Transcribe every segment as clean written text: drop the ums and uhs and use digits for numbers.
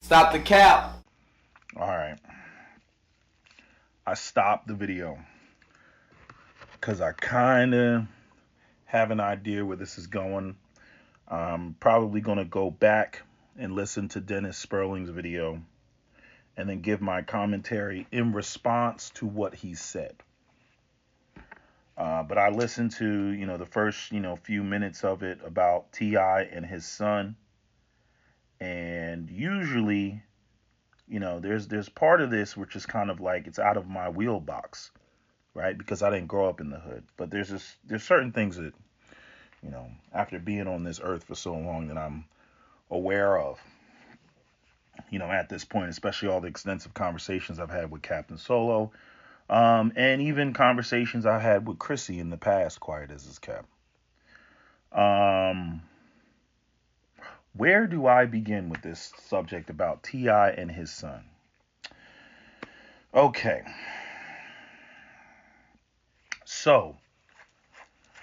Stop the cap. All right. I stopped the video because I kind of have an idea where this is going. I'm probably going to go back and listen to Dennis Sperling's video and then give my commentary in response to what he said. But I listened to, the first, few minutes of it about T.I. and his son. And usually, there's part of this which is kind of like it's out of my wheelbox, right? Because I didn't grow up in the hood. But there's certain things that, after being on this earth for so long that I'm aware of, at this point, especially all the extensive conversations I've had with Captain Solo, and even conversations I had with Chrissy in the past, quiet as is kept. Um, where do I begin with this subject about T.I. and his son? Okay, so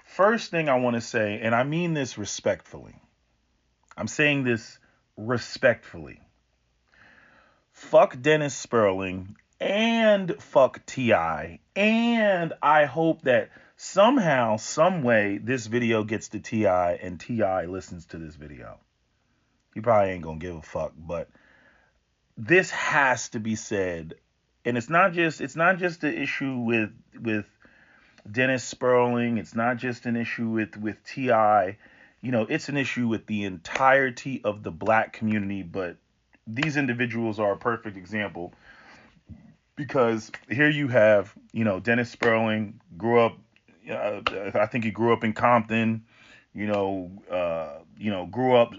first thing I want to say, and I mean this respectfully, I'm saying this respectfully. Fuck Dennis Sperling and fuck T.I. And I hope that somehow, some way, this video gets to T.I. and T.I. listens to this video. He probably ain't gonna give a fuck, but this has to be said. And it's not just the issue with Dennis Sperling. It's not just an issue with Ti. It's an issue with the entirety of the black community. But these individuals are a perfect example because here you have Dennis Sperling grew up. I think he grew up in Compton. Grew up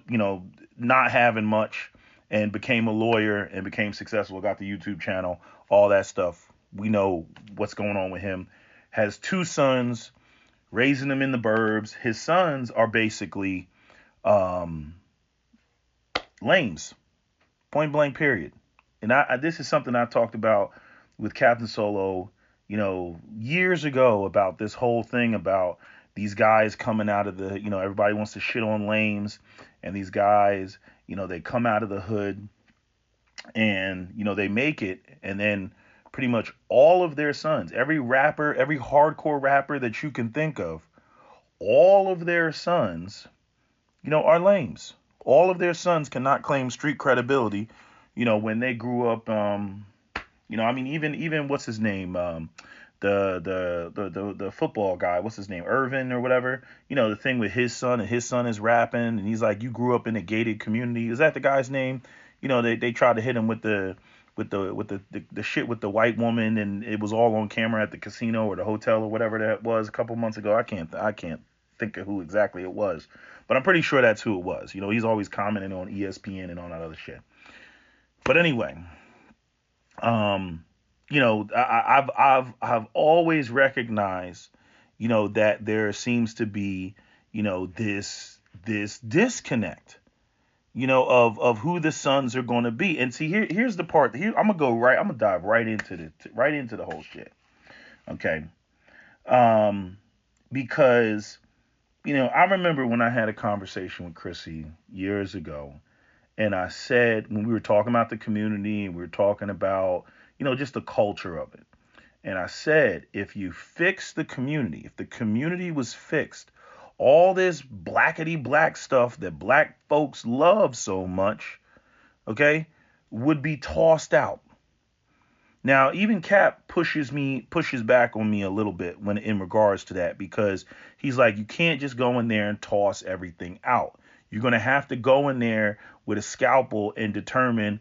not having much and became a lawyer and became successful. Got the YouTube channel, all that stuff. We know what's going on with him. Has two sons, raising them in the burbs. His sons are basically um, lames, point blank, period. And this is something I talked about with Captain Solo, years ago about this whole thing about these guys coming out of the, everybody wants to shit on lames, and these guys, they come out of the hood and, they make it, and then pretty much all of their sons, every rapper, every hardcore rapper that you can think of, all of their sons, are lames. All of their sons cannot claim street credibility, when they grew up. I mean, even what's his name, the football guy, what's his name, Irvin or whatever. The thing with his son, and his son is rapping, and he's like, you grew up in a gated community. Is that the guy's name? They tried to hit him with the shit with the white woman, and it was all on camera at the casino or the hotel or whatever that was a couple months ago. I can't think of who exactly it was, but I'm pretty sure that's who it was. He's always commenting on ESPN and all that other shit. But anyway, um, I've always recognized, that there seems to be, this disconnect, of who the sons are going to be. And see, here's the part. Here I'm gonna dive right into the whole shit. Okay. Um, because I remember when I had a conversation with Chrissy years ago, and I said, when we were talking about the community and we were talking about, just the culture of it. And I said, if you fix the community, if the community was fixed, all this blackety black stuff that black folks love so much, okay, would be tossed out. Now, even Cap pushes back on me a little bit when in regards to that, because he's like, you can't just go in there and toss everything out. You're gonna have to go in there with a scalpel and determine,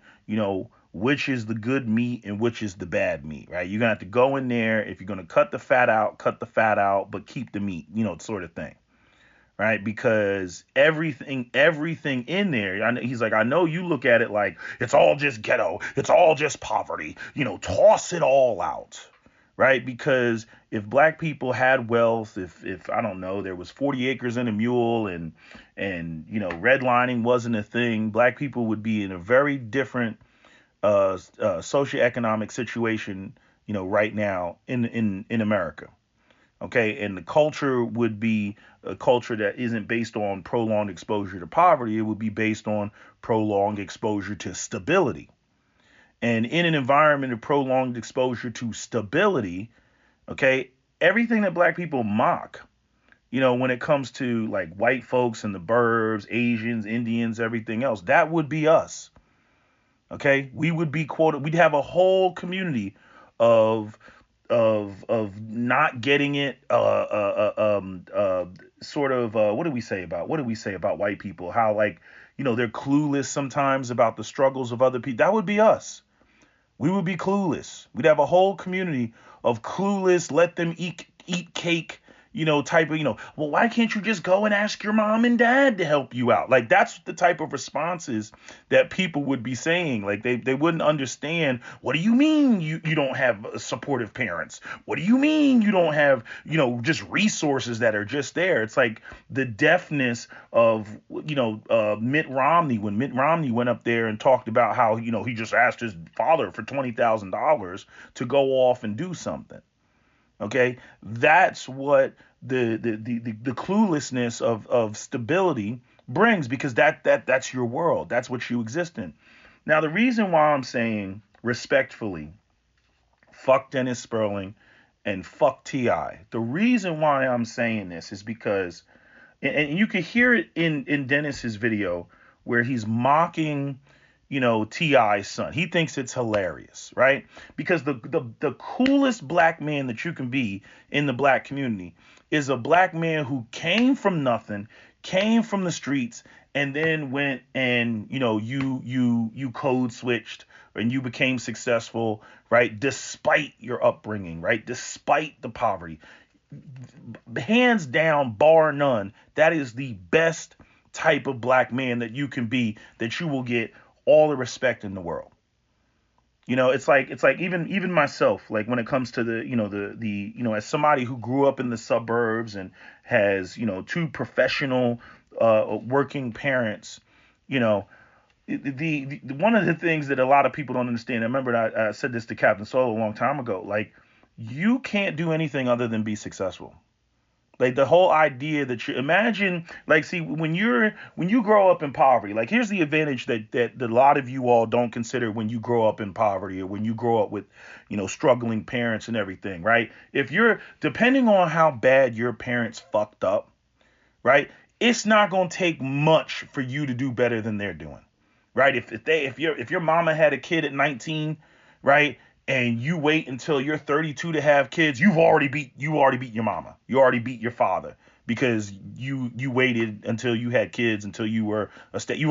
which is the good meat and which is the bad meat, right? You're gonna have to go in there. If you're gonna cut the fat out, but keep the meat, sort of thing, right? Because everything in there, he's like, I know you look at it like it's all just ghetto, it's all just poverty, toss it all out, right? Because if black people had wealth, if I don't know, there was 40 acres and a mule, and redlining wasn't a thing, black people would be in a very different socioeconomic situation, right now in America. Okay. And the culture would be a culture that isn't based on prolonged exposure to poverty. It would be based on prolonged exposure to stability. And in an environment of prolonged exposure to stability, okay, everything that black people mock, when it comes to like white folks in the burbs, Asians, Indians, everything else, that would be us. Okay, we would be quoted. We'd have a whole community of of not getting it. Sort of. What do we say about white people? How like they're clueless sometimes about the struggles of other people. That would be us. We would be clueless. We'd have a whole community of clueless, let them eat cake, type of, well, why can't you just go and ask your mom and dad to help you out? Like that's the type of responses that people would be saying. Like they wouldn't understand. What do you mean you don't have supportive parents? What do you mean you don't have, just resources that are just there? It's like the deafness of, Mitt Romney, when Mitt Romney went up there and talked about how, he just asked his father for $20,000 to go off and do something. Okay, that's what the cluelessness of stability brings, because that's your world. That's what you exist in. Now, the reason why I'm saying respectfully, fuck Dennis Sperling and fuck Ti. The reason why I'm saying this is because, and you can hear it in Dennis's video where he's mocking Ti's son. He thinks it's hilarious, right? Because the coolest black man that you can be in the black community is a black man who came from nothing, came from the streets, and then went and you code switched and you became successful, right? Despite your upbringing, right? Despite the poverty. Hands down, bar none, that is the best type of black man that you can be, that you will get all the respect in the world. It's like even myself, like when it comes to the as somebody who grew up in the suburbs and has two professional working parents, you know the one of the things that a lot of people don't understand. I remember I said this to Captain Solo a long time ago. Like, you can't do anything other than be successful. Like the whole idea that you imagine, like, see, when you grow up in poverty, like here's the advantage that a lot of you all don't consider when you grow up in poverty, or when you grow up with, struggling parents and everything, right? If you're depending on how bad your parents fucked up, right? It's not gonna take much for you to do better than they're doing, right? If your mama had a kid at 19, right? And you wait until you're 32 to have kids, you already beat your mama. You already beat your father, because you waited until you had kids, until you were a state. You've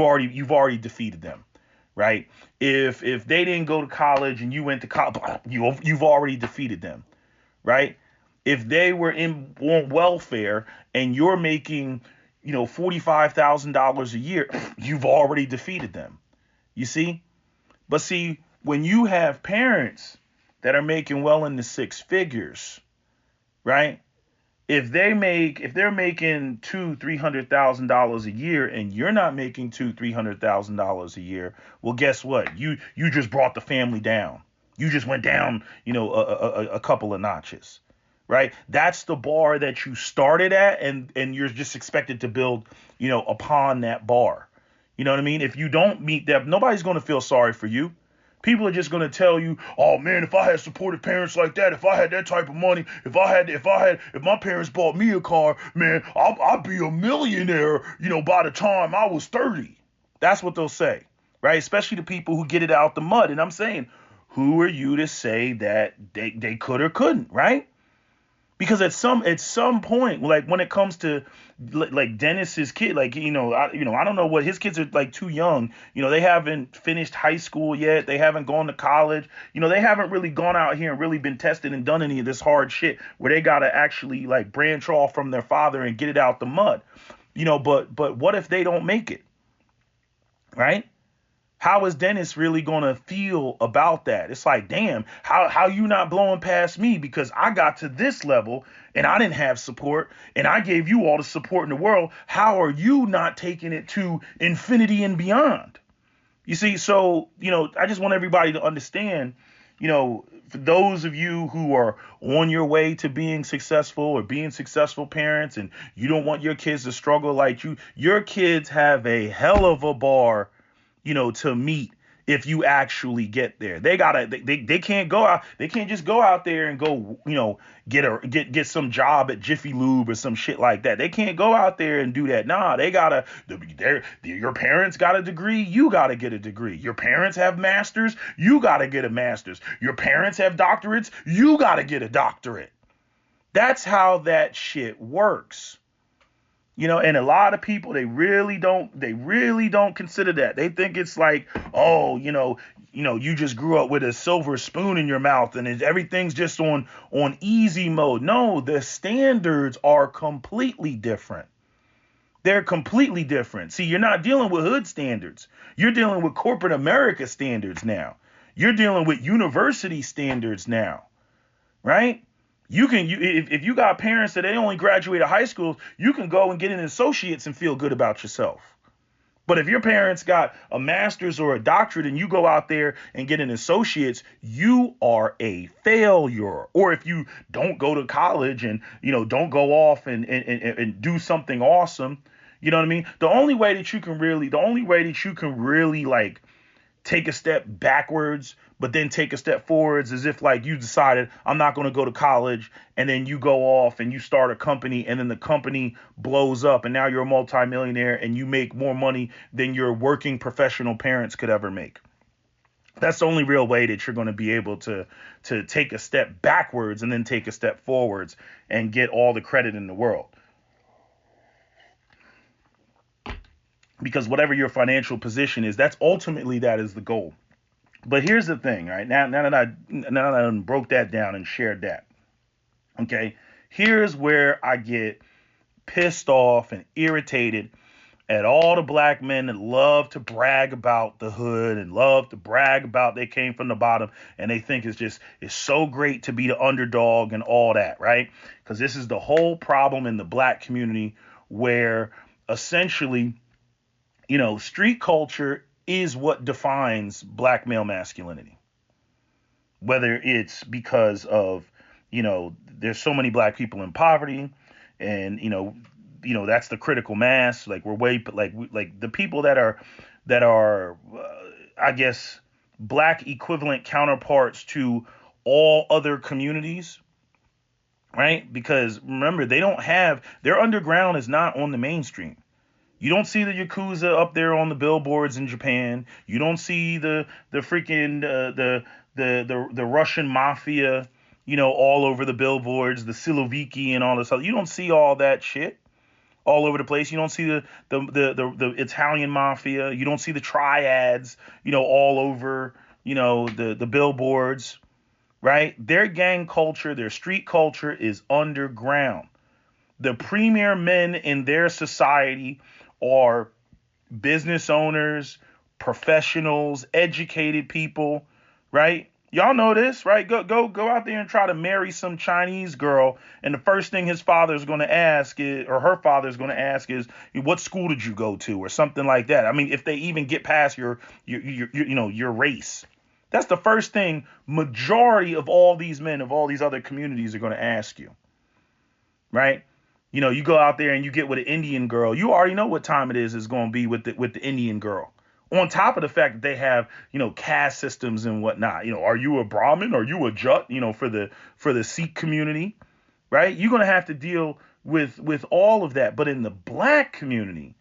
already defeated them, right? If they didn't go to college and you went to college, you've already defeated them, right? If they were on welfare and you're making, $45,000 a year, you've already defeated them. You see? But see, when you have parents that are making well into six figures, right? If they're making $200,000-$300,000 a year, and you're not making $200,000-$300,000 a year, well, guess what? You just brought the family down. You just went down, a couple of notches, right? That's the bar that you started at, and you're just expected to build, upon that bar. You know what I mean? If you don't meet that, nobody's going to feel sorry for you. People are just going to tell you, "Oh man, if I had supportive parents like that, if I had that type of money, if my parents bought me a car, man, I'd be a millionaire, by the time I was 30." That's what they'll say, right? Especially the people who get it out the mud. And I'm saying, who are you to say that they could or couldn't, right? Because at some point, like when it comes to like Dennis's kid, like I don't know what his kids are, like, too young. They haven't finished high school yet. They haven't gone to college. They haven't really gone out here and really been tested and done any of this hard shit where they gotta actually like branch off from their father and get it out the mud. But what if they don't make it, right? How is Dennis really gonna feel about that? It's like, damn, how you not blowing past me, because I got to this level and I didn't have support, and I gave you all the support in the world. How are you not taking it to infinity and beyond? You see, so I just want everybody to understand, for those of you who are on your way to being successful or being successful parents, and you don't want your kids to struggle like your kids have a hell of a bar, to meet if you actually get there. They can't go out, they can't just go out there and go, get some job at Jiffy Lube or some shit like that. They can't go out there and do that. Nah, your parents got a degree, you gotta get a degree. Your parents have masters, you gotta get a master's. Your parents have doctorates, you gotta get a doctorate. That's how that shit works. And a lot of people, they really don't consider that. They think it's like, oh, you just grew up with a silver spoon in your mouth and everything's just on easy mode. No, the standards are completely different. They're completely different. See, you're not dealing with hood standards. You're dealing with corporate America standards now. You're dealing with university standards now, right? If you got parents that they only graduated high school, you can go and get an associate's and feel good about yourself. But if your parents got a master's or a doctorate and you go out there and get an associate's, you are a failure. Or if you don't go to college and, don't go off and do something awesome, you know what I mean? The only way that you can really like take a step backwards, but then take a step forwards, as if like you decided, I'm not going to go to college, and then you go off and you start a company, and then the company blows up, and now you're a multimillionaire and you make more money than your working professional parents could ever make. That's the only real way that you're going to be able to take a step backwards and then take a step forwards and get all the credit in the world. Because whatever your financial position is, that is the goal. But here's the thing, right? Now that I broke that down and shared that, okay, here's where I get pissed off and irritated at all the black men that love to brag about the hood and love to brag about they came from the bottom, and they think it's so great to be the underdog and all that, right? Because this is the whole problem in the black community, where essentially, street culture is what defines black male masculinity. Whether it's because of, there's so many black people in poverty, and, that's the critical mass. Like like the people that are, I guess, black equivalent counterparts to all other communities, right? Because remember, their underground is not on the mainstream. You don't see the Yakuza up there on the billboards in Japan. You don't see the freaking the Russian mafia, all over the billboards, the Siloviki and all this other. You don't see all that shit all over the place. You don't see the Italian mafia. You don't see the triads, all over, the billboards, right? Their gang culture, their street culture is underground. The premier men in their society are business owners, professionals, educated people, right? Y'all know this, right? Go out there and try to marry some Chinese girl, and the first thing his father is going to ask is, or her father is going to ask is, what school did you go to, or something like that. I mean, if they even get past your race, that's the first thing majority of all these men of all these other communities are going to ask you, right? You go out there and you get with an Indian girl, you already know what time it is going to be with the Indian girl. On top of the fact that they have, caste systems and whatnot. Are you a Brahmin? Are you a Jat? For the Sikh community, right? You're going to have to deal with all of that. But in the black community,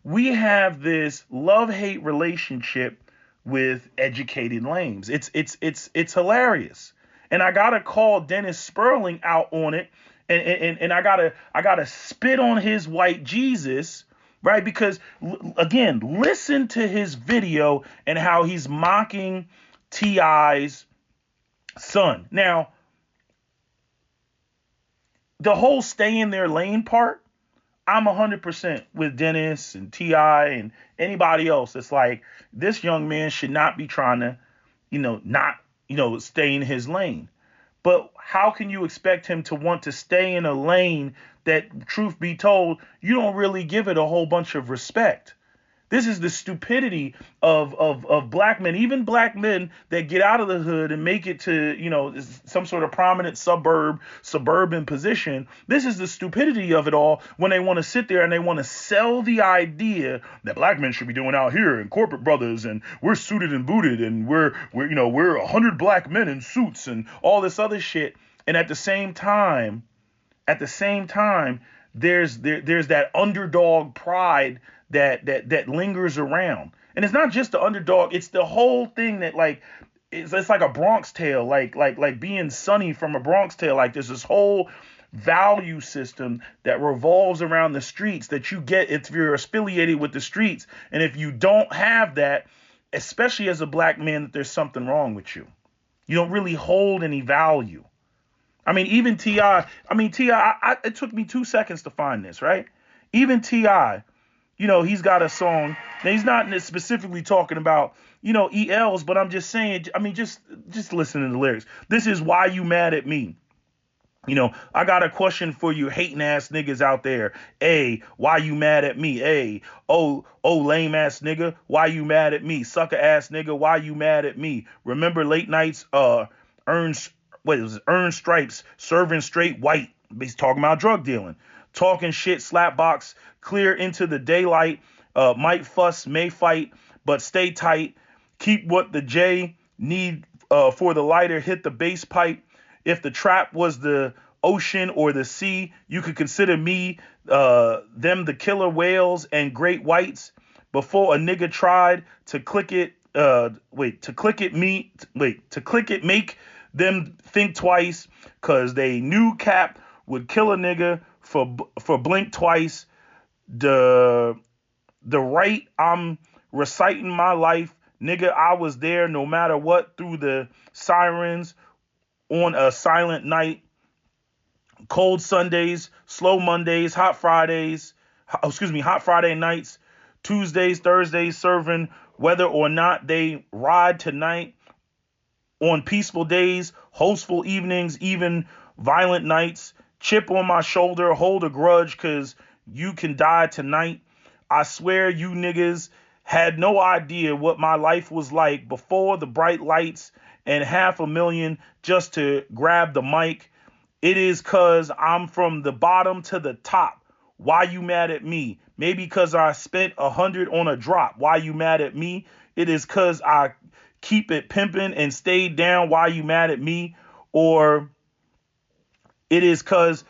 we have this love-hate relationship with educated lames. It's hilarious. And I gotta call Dennis Sperling out on it. And I gotta spit on his white Jesus, right? Because again, listen to his video and how he's mocking T.I.'s son. Now, the whole stay in their lane part, I'm 100% with Dennis and T.I. and anybody else. It's like, this young man should not be trying to, not, stay in his lane. But how can you expect him to want to stay in a lane that, truth be told, you don't really give it a whole bunch of respect? This is the stupidity of black men, even black men that get out of the hood and make it to, some sort of prominent suburban position. This is the stupidity of it all when they want to sit there and they want to sell the idea that black men should be doing out here and corporate brothers and we're suited and booted and we're 100 black men in suits and all this other shit. And at the same time, there's that underdog pride that lingers around. And it's not just the underdog, it's the whole thing that like it's like a Bronx Tale, like being Sonny from a Bronx Tale. Like there's this whole value system that revolves around the streets that you get if you're affiliated with the streets. And if you don't have that, especially as a black man, that there's something wrong with you. You don't really hold any value. I mean, even T.I., it took me 2 seconds to find this, right? Even T.I., he's got a song. Now, he's not specifically talking about, ELs, but I'm just saying, just listen to the lyrics. This is Why You Mad at Me. I got a question for you hating ass niggas out there. A, why you mad at me? A, oh, lame ass nigga, why you mad at me? Sucker ass nigga, why you mad at me? Remember late nights, earn stripes, serving straight white. He's talking about drug dealing. Talking shit, slapbox, clear into the daylight. Might fuss, may fight, but stay tight. Keep what the J need for the lighter, hit the bass pipe. If the trap was the ocean or the sea, you could consider me, them the killer whales and great whites. Before a nigga tried to click it, make them think twice, cause they knew Cap would kill a nigga for blink twice. The right, I'm reciting my life, nigga. I was there no matter what, through the sirens on a silent night, cold Sundays, slow Mondays, hot Friday nights, Tuesdays, Thursdays, serving whether or not they ride tonight. On peaceful days, hostful evenings, even violent nights, chip on my shoulder, hold a grudge, cause you can die tonight. I swear you niggas had no idea what my life was like before the bright lights and 500,000 just to grab the mic. It is cause I'm from the bottom to the top. Why you mad at me? Maybe cause I spent 100 on a drop. Why you mad at me? It is cause I keep it pimping and stayed down. Why you mad at me? Or it is cause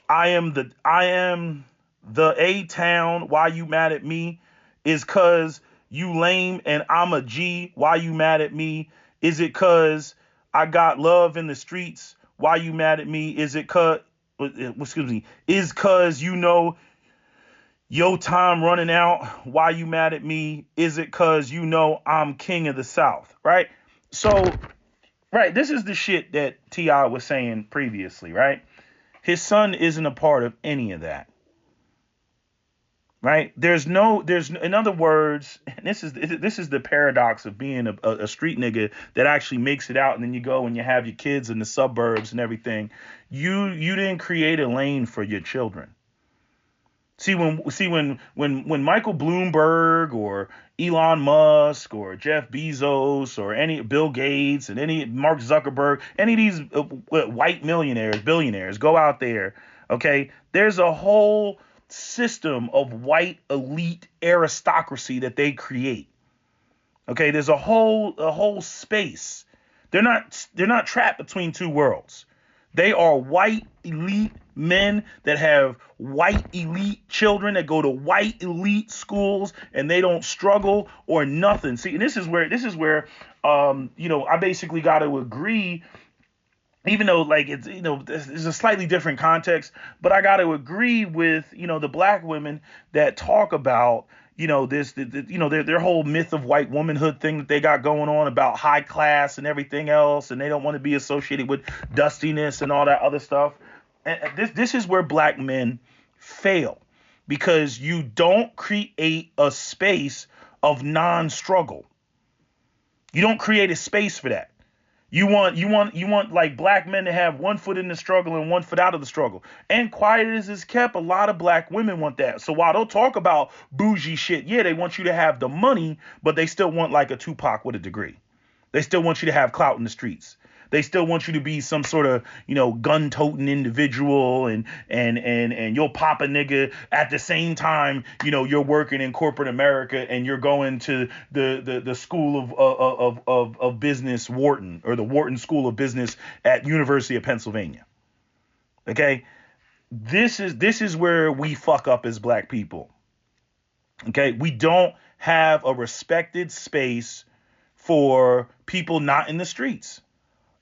I am the A-town. Why you mad at me? Is cause you lame and I'm a G. Why you mad at me? Is it cause I got love in the streets? Why you mad at me? Is it cause your time running out? Why you mad at me? Is it cause I'm king of the South? Right? So, right, this is the shit that T.I. was saying previously, right? His son isn't a part of any of that. Right? In other words, and this is the paradox of being a street nigga that actually makes it out, and then you go and you have your kids in the suburbs and everything. You didn't create a lane for your children. See, when Michael Bloomberg or Elon Musk or Jeff Bezos or any Bill Gates and any Mark Zuckerberg, any of these white billionaires go out there, okay, there's a whole system of white elite aristocracy that they create. Okay, there's a whole space. They're not trapped between two worlds. They are white elite men that have white elite children that go to white elite schools and they don't struggle or nothing. See, and this is where I basically got to agree, even though like it's a slightly different context, but I got to agree with the black women that talk about their whole myth of white womanhood thing that they got going on about high class and everything else, and they don't want to be associated with dustiness and all that other stuff. And this is where black men fail, because you don't create a space of non-struggle. You don't create a space for that. You want like black men to have one foot in the struggle and one foot out of the struggle. And quiet as is kept, a lot of black women want that. So while they'll talk about bougie shit, yeah, they want you to have the money, but they still want like a Tupac with a degree. They still want you to have clout in the streets. They still want you to be some sort of, gun-toting individual, and you'll pop a nigga at the same time, you're working in corporate America and you're going to the school of business, Wharton, or the Wharton School of Business at University of Pennsylvania. Okay? This is where we fuck up as black people. Okay? We don't have a respected space for people not in the streets.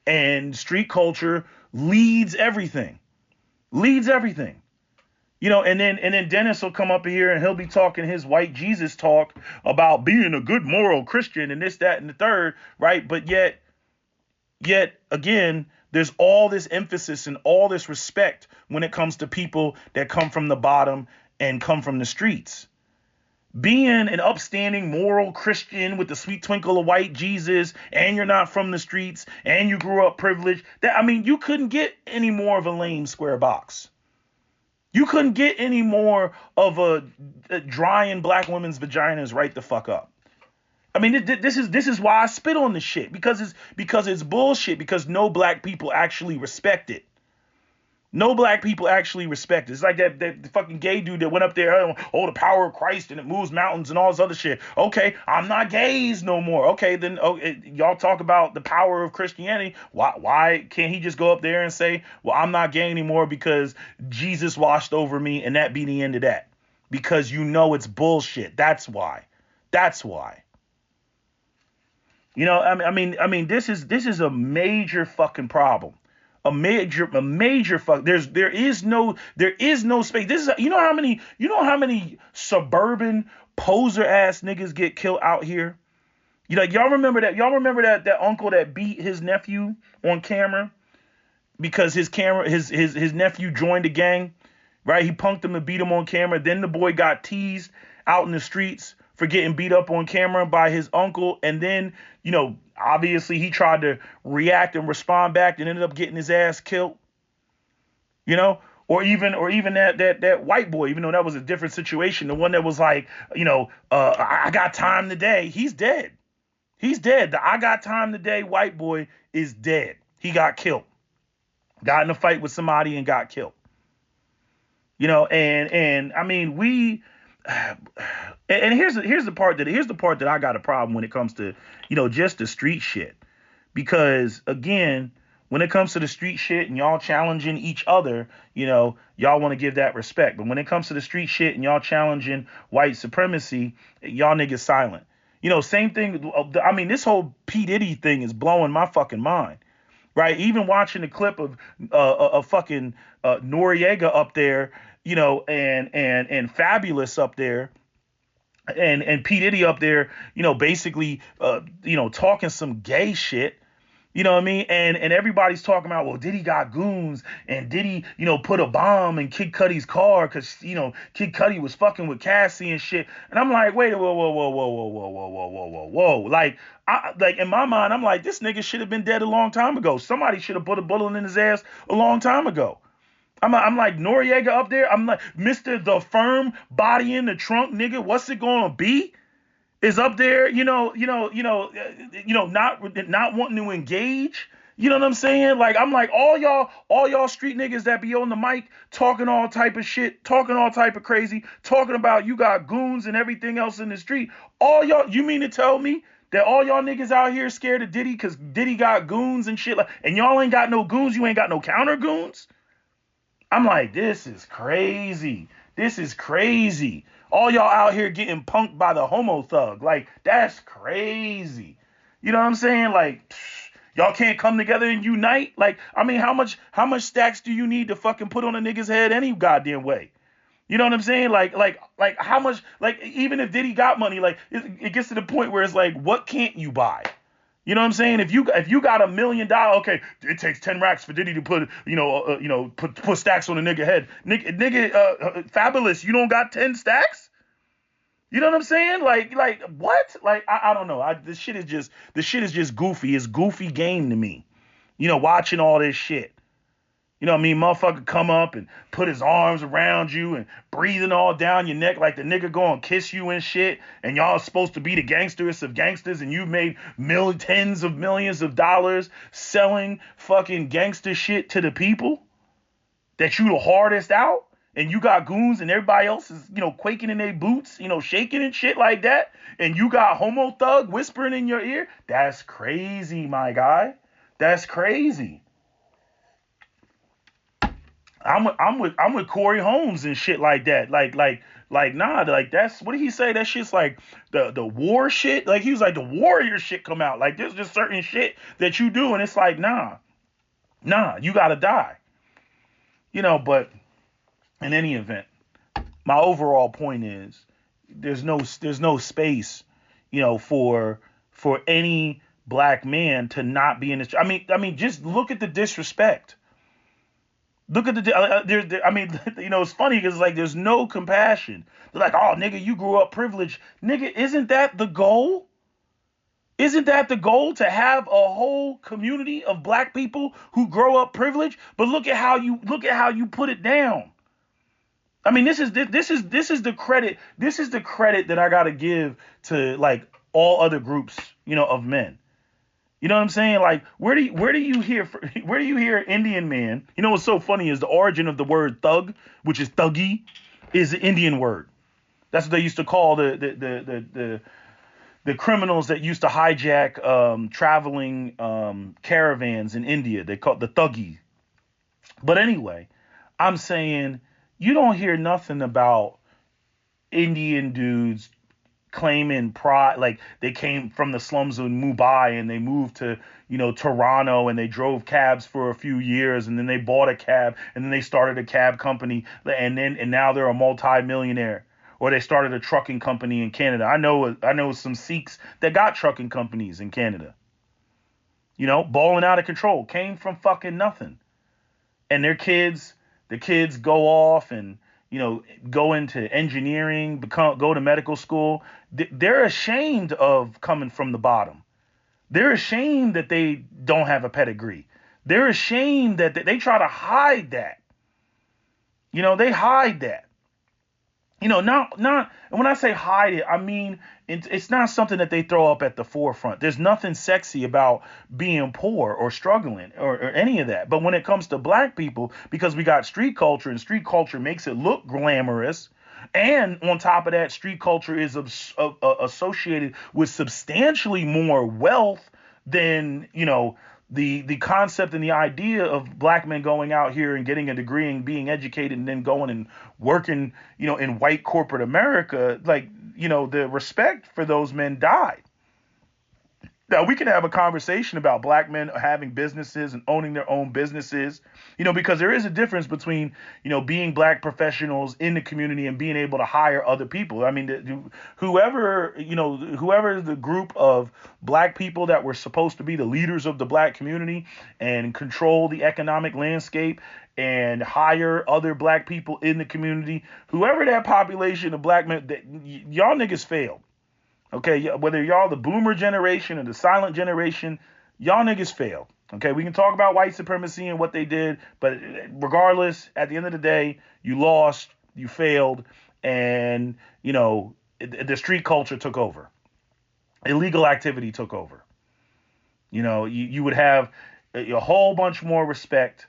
And street culture leads everything. Leads everything. And then Dennis will come up here and he'll be talking his white Jesus talk about being a good moral Christian and this, that, and the third, right? But yet again, there's all this emphasis and all this respect when it comes to people that come from the bottom and come from the streets. Being an upstanding moral Christian with the sweet twinkle of white Jesus, and you're not from the streets, and you grew up privileged, you couldn't get any more of a lame square box. You couldn't get any more of a drying black women's vaginas right the fuck up. This is why I spit on this shit, because it's bullshit, because no black people actually respect it. No black people actually respect it. It's like that fucking gay dude that went up there, the power of Christ and it moves mountains and all this other shit. Okay, I'm not gays no more. Okay, then y'all talk about the power of Christianity. Why can't he just go up there and say, well, I'm not gay anymore because Jesus washed over me, and that be the end of that? Because it's bullshit. That's why. This is a major fucking problem. A major fuck. There is no space. This is how many suburban poser ass niggas get killed out here. Y'all remember that uncle that beat his nephew on camera because his nephew joined a gang, right? He punked him and beat him on camera. Then the boy got teased out in the streets for getting beat up on camera by his uncle, and then obviously he tried to react and respond back and ended up getting his ass killed. Or even that white boy, even though that was a different situation, the one that was like, I got time today. He's dead. The I got time today white boy is dead. He got killed. Got in a fight with somebody and got killed. And here's the part that I got a problem when it comes to, just the street shit. Because again, when it comes to the street shit and y'all challenging each other, y'all want to give that respect. But when it comes to the street shit and y'all challenging white supremacy, y'all niggas silent. Same thing. This whole P. Diddy thing is blowing my fucking mind. Right? Even watching the clip of fucking Noriega up there, and Fabulous up there, and P. Diddy up there, basically, talking some gay shit. You know what I mean? And everybody's talking about, well, Diddy got goons, and Diddy, put a bomb in Kid Cudi's car because, Kid Cudi was fucking with Cassie and shit. And I'm like, wait, whoa. Like in my mind, I'm like, this nigga should have been dead a long time ago. Somebody should have put a bullet in his ass a long time ago. I'm like, Noriega up there. I'm like, Mr. The Firm Body in the Trunk, nigga. What's it gonna be? Is up there, not wanting to engage. You know what I'm saying? Like, I'm like, all y'all street niggas that be on the mic talking all type of shit, talking all type of crazy, talking about you got goons and everything else in the street. All y'all, you mean to tell me that all y'all niggas out here scared of Diddy because Diddy got goons and shit, and y'all ain't got no goons, you ain't got no counter goons? I'm like, this is crazy. All y'all out here getting punked by the homo thug. Like, that's crazy. You know what I'm saying? Like, y'all can't come together and unite. Like, how much stacks do you need to fucking put on a nigga's head any goddamn way? You know what I'm saying? Like how much, like, even if Diddy got money, like, it gets to the point where it's like, what can't you buy? You know what I'm saying? If you got $1 million, okay, it takes 10 racks for Diddy to put, put stacks on a nigga head. Nigga, Fabulous, you don't got 10 stacks? You know what I'm saying? Like what? Like I don't know. This shit is just goofy. It's goofy game to me. Watching all this shit. You know what I mean? Motherfucker come up and put his arms around you and breathing all down your neck like the nigga gonna kiss you and shit. And y'all supposed to be the gangsters of gangsters and you've made tens of millions of dollars selling fucking gangster shit to the people that you the hardest out. And you got goons and everybody else is, quaking in their boots, shaking and shit like that. And you got Homo Thug whispering in your ear. That's crazy, my guy. That's crazy. I'm with Corey Holmes and shit like that. Like nah, like that's what did he say? That shit's like the war shit. Like he was like the warrior shit come out. Like there's just certain shit that you do, and it's like nah, you gotta die. But in any event, my overall point is there's no space, for any black man to not be in this. I mean, just look at the disrespect. Look at I mean, it's funny because like there's no compassion. They're like, oh, nigga, you grew up privileged. Nigga, isn't that the goal? Isn't that the goal to have a whole community of black people who grow up privileged? But look at how you put it down. I mean, this is the credit. This is the credit that I gotta give to like all other groups, of men. You know what I'm saying? Like, where do you hear where do you hear Indian man? You know what's so funny is the origin of the word thug, which is thuggy, is an Indian word. That's what they used to call the criminals that used to hijack traveling caravans in India. They called the thuggy. But anyway, I'm saying you don't hear nothing about Indian dudes claiming pride, like they came from the slums of Mumbai and they moved to, Toronto and they drove cabs for a few years and then they bought a cab and then they started a cab company and now they're a multi-millionaire. Or they started a trucking company in Canada. I know some Sikhs that got trucking companies in Canada. Balling out of control, came from fucking nothing. And the kids go off and go into engineering, go to medical school. They're ashamed of coming from the bottom. They're ashamed that they don't have a pedigree. They're ashamed that they try to hide that. They hide that. Not, and when I say hide it, I mean, it's not something that they throw up at the forefront. There's nothing sexy about being poor or struggling or any of that. But when it comes to black people, because we got street culture and street culture makes it look glamorous. And on top of that, street culture is associated with substantially more wealth than, the concept and the idea of black men going out here and getting a degree and being educated and then going and working, in white corporate America, like, the respect for those men died. Now we can have a conversation about black men having businesses and owning their own businesses, because there is a difference between, being black professionals in the community and being able to hire other people. I mean, whoever the group of black people that were supposed to be the leaders of the black community and control the economic landscape and hire other black people in the community, whoever that population of black men, y'all niggas failed. Okay, whether y'all the boomer generation or the silent generation, y'all niggas failed. Okay, we can talk about white supremacy and what they did, but regardless, at the end of the day, you lost, you failed, and, the street culture took over. Illegal activity took over. You would have a whole bunch more respect,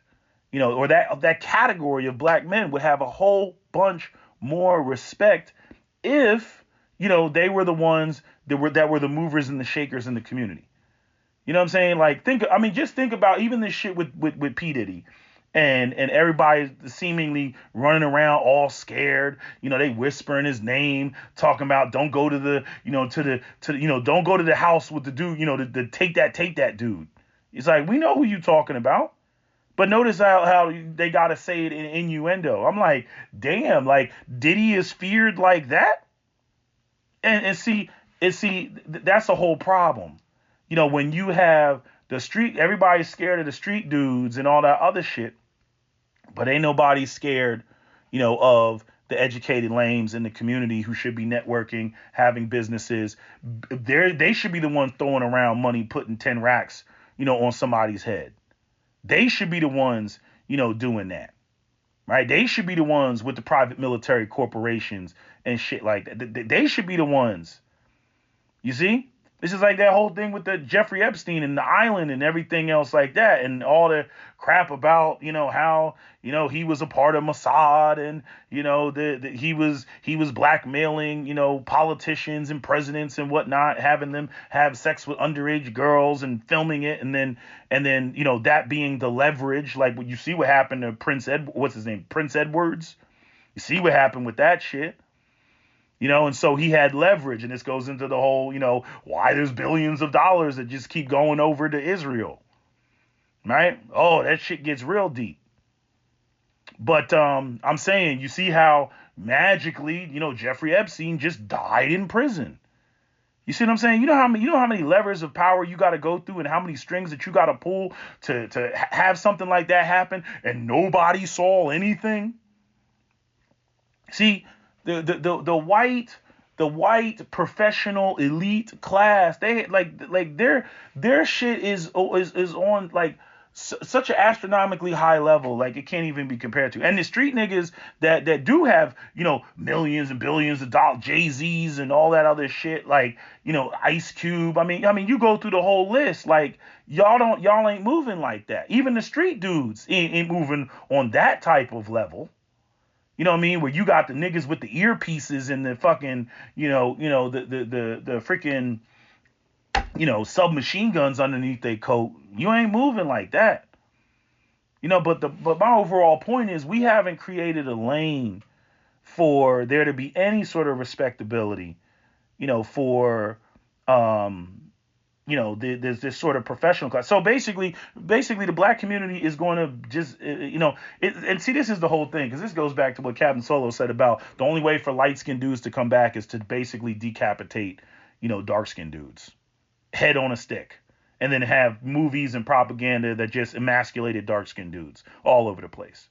or that category of black men would have a whole bunch more respect if they were the ones that were the movers and the shakers in the community. You know what I'm saying? Like just think about even this shit with P. Diddy and everybody seemingly running around all scared. They whispering his name, talking about don't go to the, don't go to the house with the dude, to take that dude. It's like, we know who you talking about. But notice how they got to say it in innuendo. I'm like, damn, like Diddy is feared like that? And see, that's the whole problem. When you have the street, everybody's scared of the street dudes and all that other shit, but ain't nobody scared, of the educated lames in the community who should be networking, having businesses. They should be the ones throwing around money, putting 10 racks, on somebody's head. They should be the ones, doing that. Right? They should be the ones with the private military corporations and shit like that. They should be the ones. You see? This is like that whole thing with the Jeffrey Epstein and the island and everything else like that, and all the crap about, how, he was a part of Mossad, and, he was blackmailing, politicians and presidents and whatnot, having them have sex with underage girls and filming it, and then, that being the leverage, like what you see what happened to Prince Edwards. You see what happened with that shit. And so he had leverage, and this goes into the whole, why there's billions of dollars that just keep going over to Israel, right? Oh, that shit gets real deep. But I'm saying, you see how magically, Jeffrey Epstein just died in prison. You see what I'm saying? You know how many levers of power you got to go through, and how many strings that you got to pull to have something like that happen, and nobody saw anything. See. The white professional elite class, they like their shit is on like such an astronomically high level, like it can't even be compared to. And the street niggas that do have, millions and billions of dollars, Jay-Z's and all that other shit, like, Ice Cube. I mean you go through the whole list, like y'all ain't moving like that. Even the street dudes ain't moving on that type of level. You know what I mean? Where you got the niggas with the earpieces and the fucking, the freaking, submachine guns underneath their coat. You ain't moving like that. But my overall point is, we haven't created a lane for there to be any sort of respectability, for there's this sort of professional class. So basically the black community is going to just, and see, this is the whole thing, because this goes back to what Captain Solo said about the only way for light-skinned dudes to come back is to basically decapitate, dark-skinned dudes, head on a stick, and then have movies and propaganda that just emasculated dark-skinned dudes all over the place.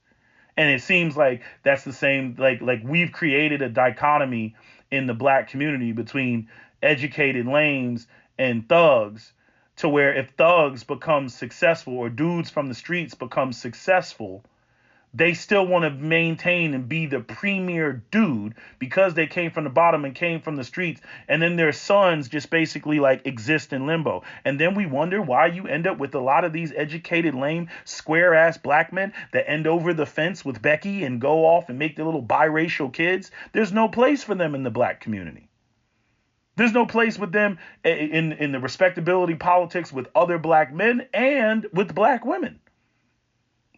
And it seems like that's the same, like we've created a dichotomy in the black community between educated lames and thugs, to where if thugs become successful, or dudes from the streets become successful, they still want to maintain and be the premier dude because they came from the bottom and came from the streets. And then their sons just basically like exist in limbo. And then we wonder why you end up with a lot of these educated, lame, square ass black men that end over the fence with Becky and go off and make their little biracial kids. There's no place for them in the black community. There's no place with them in the respectability politics with other black men and with black women.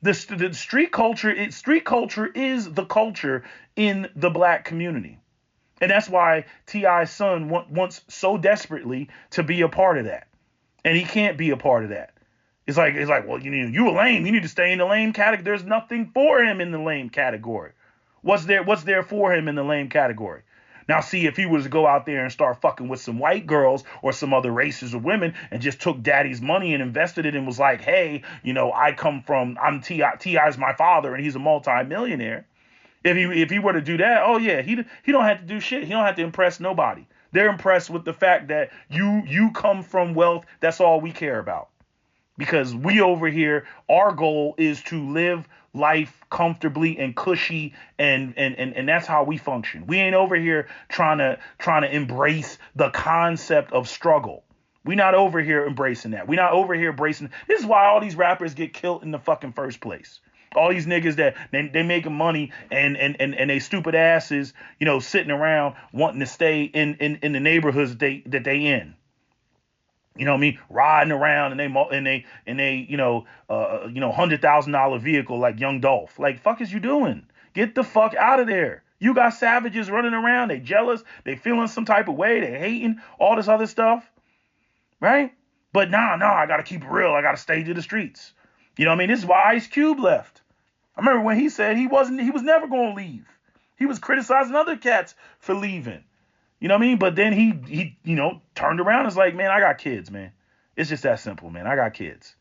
The street culture is the culture in the black community. And that's why T.I.'s son wants so desperately to be a part of that. And he can't be a part of that. It's like, well, you a lame. You need to stay in the lame category. There's nothing for him in the lame category. What's there for him in the lame category? Now, see, if he was to go out there and start fucking with some white girls or some other races of women and just took daddy's money and invested it and was like, hey, I'm T.I.'s my father and he's a multi-millionaire. If he were to do that, oh yeah, he don't have to do shit. He don't have to impress nobody. They're impressed with the fact that you come from wealth. That's all we care about. Because we over here, our goal is to live life comfortably and cushy, and that's how we function. We ain't over here trying to embrace the concept of struggle. We not over here embracing that. We not over here embracing. This is why all these rappers get killed in the fucking first place. All these niggas that they making money and they stupid asses, sitting around wanting to stay in the neighborhoods that they in. You know what I mean? Riding around and they $100,000 vehicle like Young Dolph. Like, fuck is you doing? Get the fuck out of there. You got savages running around. They jealous. They feeling some type of way. They hating all this other stuff. Right? But nah, I got to keep it real. I got to stay to the streets. You know what I mean? This is why Ice Cube left. I remember when he said he was never going to leave. He was criticizing other cats for leaving. You know what I mean? But then he turned around and was like, man, I got kids, man. It's just that simple, man. I got kids.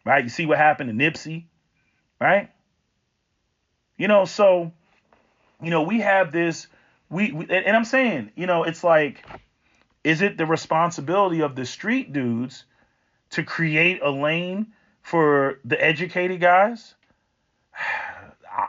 Right? You see what happened to Nipsey, right? So, We have this. And I'm saying, it's like, is it the responsibility of the street dudes to create a lane for the educated guys? I,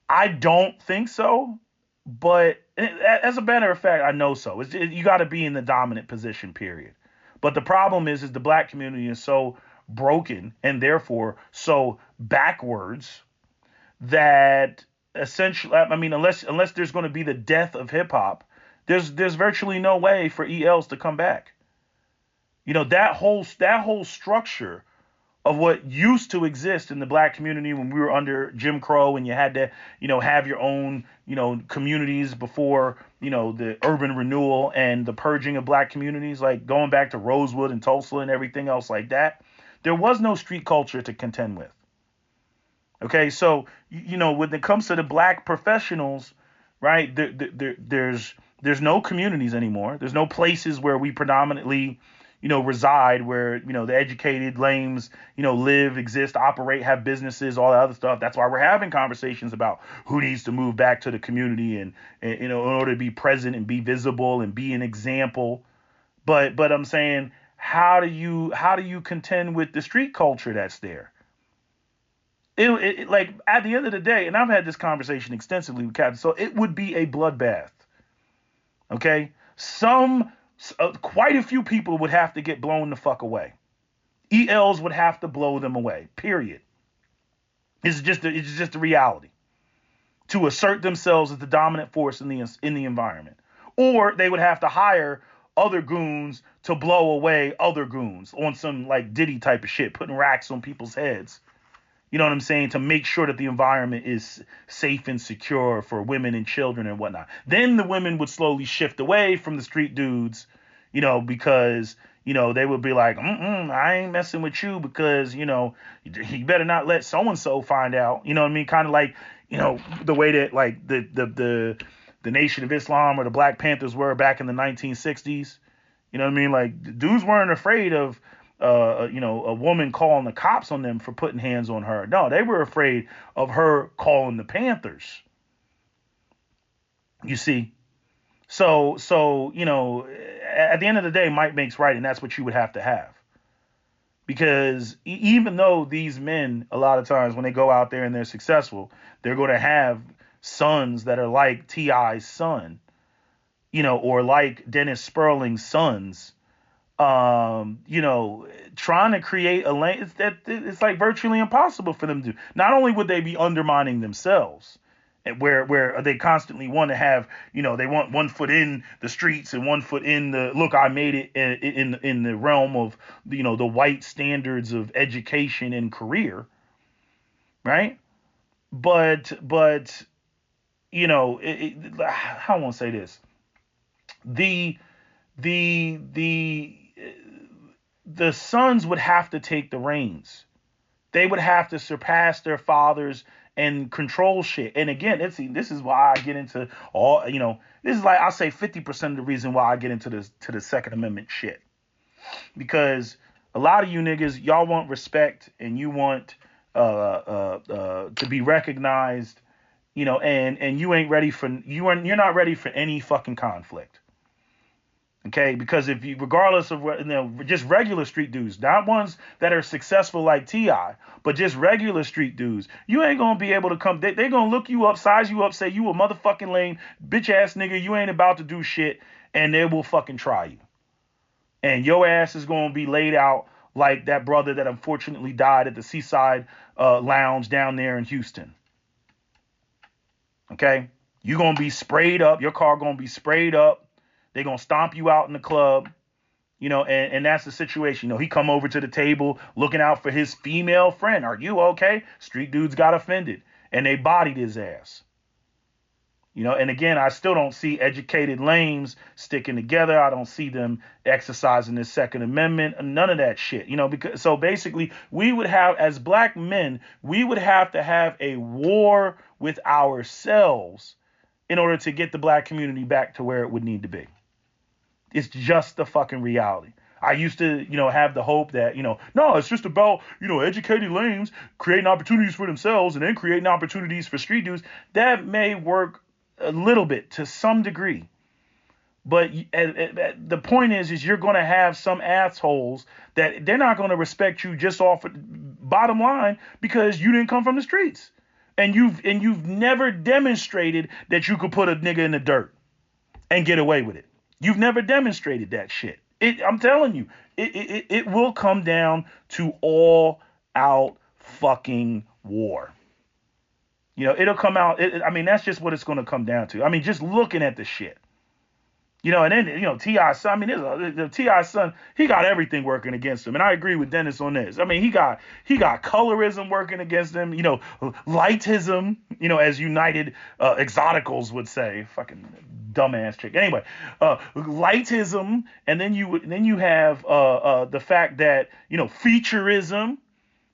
I don't think so. But as a matter of fact, I know so. You got to be in the dominant position, period. But the problem is the black community is so broken and therefore so backwards that essentially, I mean, unless there's going to be the death of hip hop, there's virtually no way for ELs to come back. That whole structure of what used to exist in the black community when we were under Jim Crow and you had to, have your own, communities before, the urban renewal and the purging of black communities, like going back to Rosewood and Tulsa and everything else like that. There was no street culture to contend with. Okay, so when it comes to the black professionals, right? There's no communities anymore. There's no places where we predominantly, reside, where the educated lames, live, exist, operate, have businesses, all that other stuff. That's why we're having conversations about who needs to move back to the community and in order to be present and be visible and be an example. But I'm saying, how do you contend with the street culture that's there? Like at the end of the day, and I've had this conversation extensively with Captain, so it would be a bloodbath. Okay, quite a few people would have to get blown the fuck away. ELs would have to blow them away. Period. It's just a reality to assert themselves as the dominant force in the environment, or they would have to hire other goons to blow away other goons on some like Diddy type of shit, putting racks on people's heads. You know what I'm saying? To make sure that the environment is safe and secure for women and children and whatnot. Then the women would slowly shift away from the street dudes, because, they would be like, I ain't messing with you because, you better not let so-and-so find out. You know what I mean? Kind of like, the way that like the Nation of Islam or the Black Panthers were back in the 1960s. You know what I mean? Like dudes weren't afraid of a woman calling the cops on them for putting hands on her. No, they were afraid of her calling the Panthers. You see? So, at the end of the day, might makes right, and that's what you would have to have. Because even though these men, a lot of times when they go out there and they're successful, they're going to have sons that are like T.I.'s son, or like Dennis Sperling's sons, trying to create a lane, it's like virtually impossible for them to do. Not only would they be undermining themselves, and where they constantly want to have, they want one foot in the streets and one foot in the look. I made it in the realm of the white standards of education and career, right? But how I want to say this, the the the sons would have to take the reins. They would have to surpass their fathers and control shit. And again, this is why I get into all, this is like, I'll say 50% of the reason why I get into this, to the Second Amendment shit. Because a lot of you niggas, y'all want respect and you want to be recognized, and you ain't ready for, you're not ready for any fucking conflict. Okay, because if you, regardless of what, just regular street dudes, not ones that are successful like T.I., but just regular street dudes, you ain't gonna be able to come. They gonna look you up, size you up, say you a motherfucking lame bitch ass nigga, you ain't about to do shit, and they will fucking try you. And your ass is gonna be laid out like that brother that unfortunately died at the Seaside Lounge down there in Houston. Okay, you gonna be sprayed up. Your car gonna be sprayed up. They're going to stomp you out in the club, and that's the situation. He come over to the table looking out for his female friend. Are you okay? Street dudes got offended and they bodied his ass. And again, I still don't see educated lames sticking together. I don't see them exercising the Second Amendment, none of that shit, because so basically we would have, as black men, we would have to have a war with ourselves in order to get the black community back to where it would need to be. It's just the fucking reality. I used to, have the hope that, no, it's just about, educating lames, creating opportunities for themselves and then creating opportunities for street dudes. That may work a little bit to some degree. But the point is you're going to have some assholes that they're not going to respect you just off of bottom line because you didn't come from the streets. And you've never demonstrated that you could put a nigga in the dirt and get away with it. You've never demonstrated that shit. I'm telling you, it will come down to all out fucking war. It'll come out. That's just what it's going to come down to. Just looking at the shit. And then, T.I.'s son, the T.I.'s son, he got everything working against him. And I agree with Dennis on this. He got colorism working against him, lightism, as United Exoticals would say. Fucking dumbass chick. Anyway, lightism, and then you have the fact that, featureism.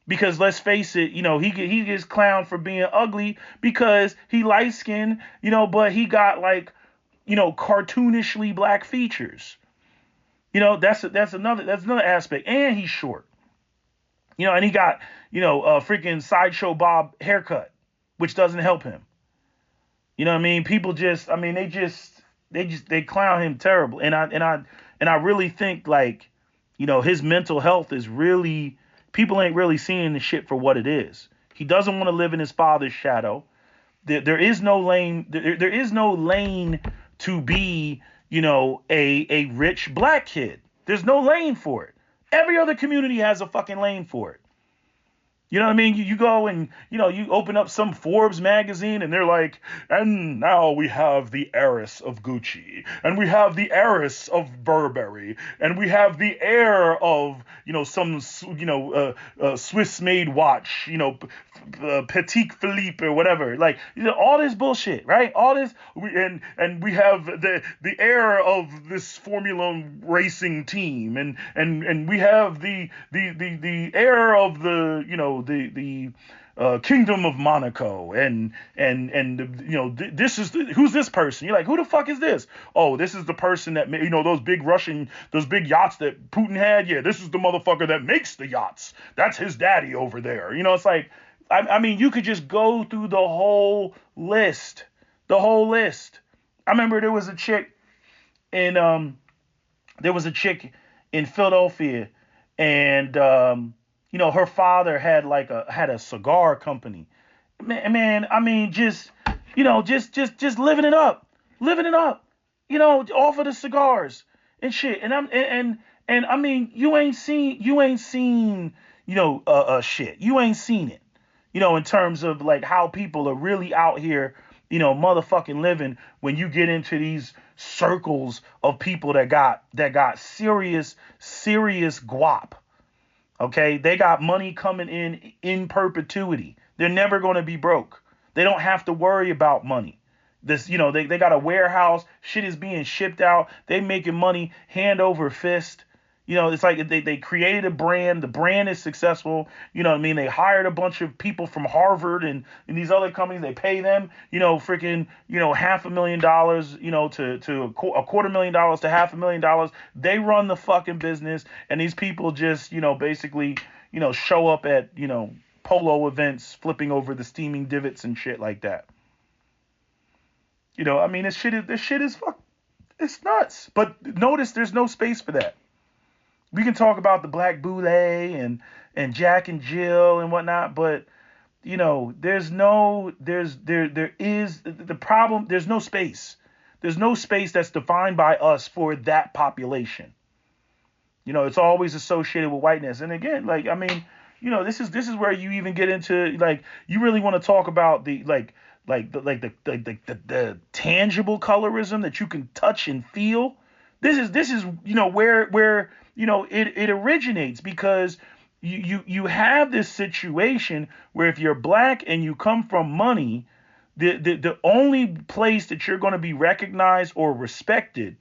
Because let's face it, he gets clowned for being ugly because he light skinned, but he got like, cartoonishly black features. That's another aspect. And he's short. And he got, a freaking Sideshow Bob haircut, which doesn't help him. People just, they clown him terrible. And I really think like, his mental health is really, people ain't really seeing the shit for what it is. He doesn't want to live in his father's shadow. There is no lane. There is no lane to be, a rich black kid. There's no lane for it. Every other community has a fucking lane for it. You know what I mean? You go and, you open up some Forbes magazine and they're like, and now we have the heiress of Gucci and we have the heiress of Burberry and we have the heir of, some, Swiss made watch, Petit Philippe or whatever. Like, all this bullshit, right? All this. And we have the heir of this Formula racing team and we have the heir of the, the Kingdom of Monaco and this is who's this person? You're like, who the fuck is this? Oh, this is the person that those big yachts that Putin had. Yeah, this is the motherfucker that makes the yachts. That's his daddy over there. It's like, you could just go through the whole list. I remember there was a chick in Philadelphia, and her father had a cigar company. Man, just living it up, off of the cigars and shit. And you ain't seen, shit. You ain't seen it, in terms of like how people are really out here, motherfucking living when you get into these circles of people that got serious guap. Okay, they got money coming in perpetuity. They're never going to be broke. They don't have to worry about money. This, they got a warehouse. Shit is being shipped out. They making money hand over fist. It's like they created a brand. The brand is successful. They hired a bunch of people from Harvard and these other companies. They pay them, freaking, $500,000, to $250,000 to $500,000. They run the fucking business. And these people just, basically, show up at, polo events, flipping over the steaming divots and shit like that. This shit is fuck. It's nuts. But notice there's no space for that. We can talk about the Black Boule and Jack and Jill and whatnot, but there is the problem. There's no space. There's no space that's defined by us for that population. It's always associated with whiteness. And again, this is where you even get into you really want to talk about the tangible colorism that you can touch and feel. This is where it originates, because you have this situation where if you're black and you come from money, the only place that you're going to be recognized or respected,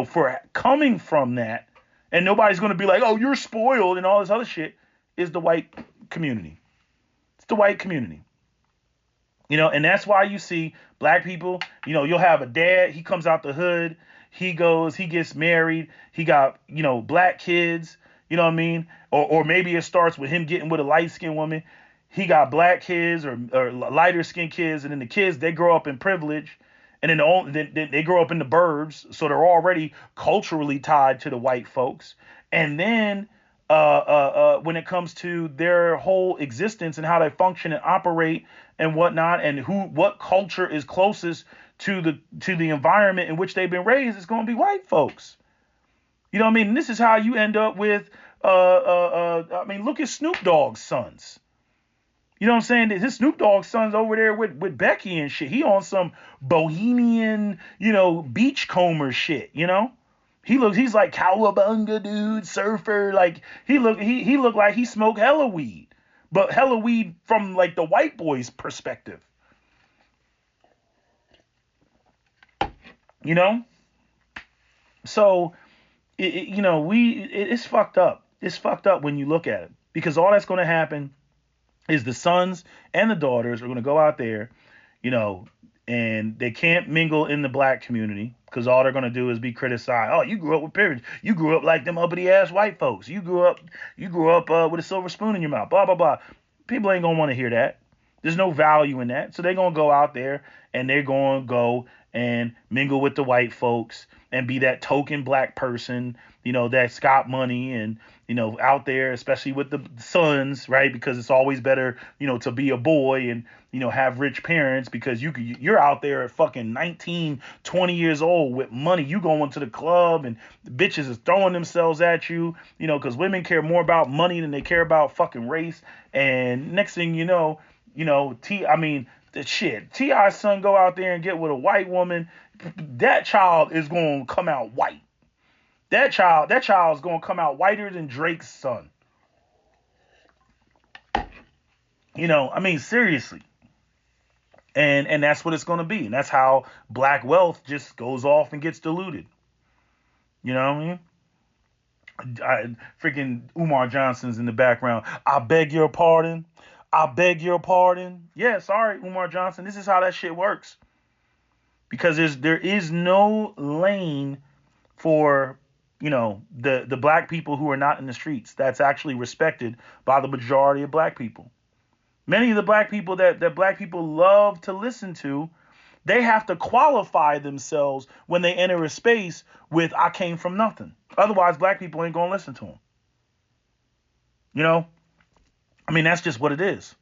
for coming from that, and nobody's going to be like, oh, you're spoiled and all this other shit, is the white community. It's the white community. And that's why you see black people, you'll have a dad, he comes out the hood, he gets married, he got, black kids, you know what I mean? Or maybe it starts with him getting with a light skinned woman. He got black kids or lighter skinned kids, and then the kids, they grow up in privilege. And then they grow up in the burbs, so they're already culturally tied to the white folks. And then when it comes to their whole existence and how they function and operate and whatnot, and what culture is closest to the environment in which they've been raised, it's going to be white folks. You know what I mean? And this is how you end up with I mean, look at Snoop Dogg's sons. You know what I'm saying? His Snoop Dogg son's over there with Becky and shit. He on some bohemian, beachcomber shit, He's like cowabunga dude, surfer. Like he looked like he smoked hella weed. But hella weed from like the white boy's perspective. You know? So it's fucked up. It's fucked up when you look at it. Because all that's gonna happen is the sons and the daughters are going to go out there, and they can't mingle in the black community because all they're going to do is be criticized. Oh, you grew up with privilege. You grew up like them uppity ass white folks. You grew up with a silver spoon in your mouth. Blah blah blah. People ain't gonna want to hear that. There's no value in that. So they're gonna go out there and they're gonna go and mingle with the white folks and be that token black person, that's got money and out there, especially with the sons, right? Because it's always better, to be a boy and, have rich parents because you're out there at fucking 19, 20 years old with money. You going to the club and the bitches is throwing themselves at you, because women care more about money than they care about fucking race. And next thing T.I.'s son go out there and get with a white woman. That child is going to come out white. That child is going to come out whiter than Drake's son. Seriously. And that's what it's going to be. And that's how black wealth just goes off and gets diluted. You know what I mean? Freaking Umar Johnson's in the background. I beg your pardon. I beg your pardon. Yeah, sorry, Umar Johnson. This is how that shit works. Because there is no lane for the black people who are not in the streets that's actually respected by the majority of black people. Many of the black people that black people love to listen to, they have to qualify themselves when they enter a space with "I came from nothing." Otherwise, black people ain't gonna listen to them. That's just what it is.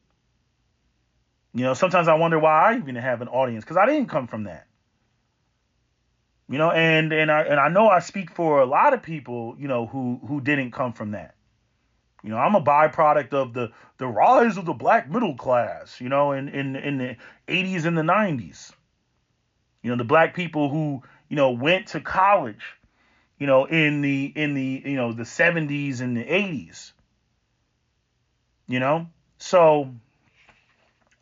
Sometimes I wonder why I even have an audience because I didn't come from that. And I know I speak for a lot of people, who didn't come from that. I'm a byproduct of the rise of the black middle class, in the 80s and the 90s. The black people who, went to college, in the the 70s and the 80s. So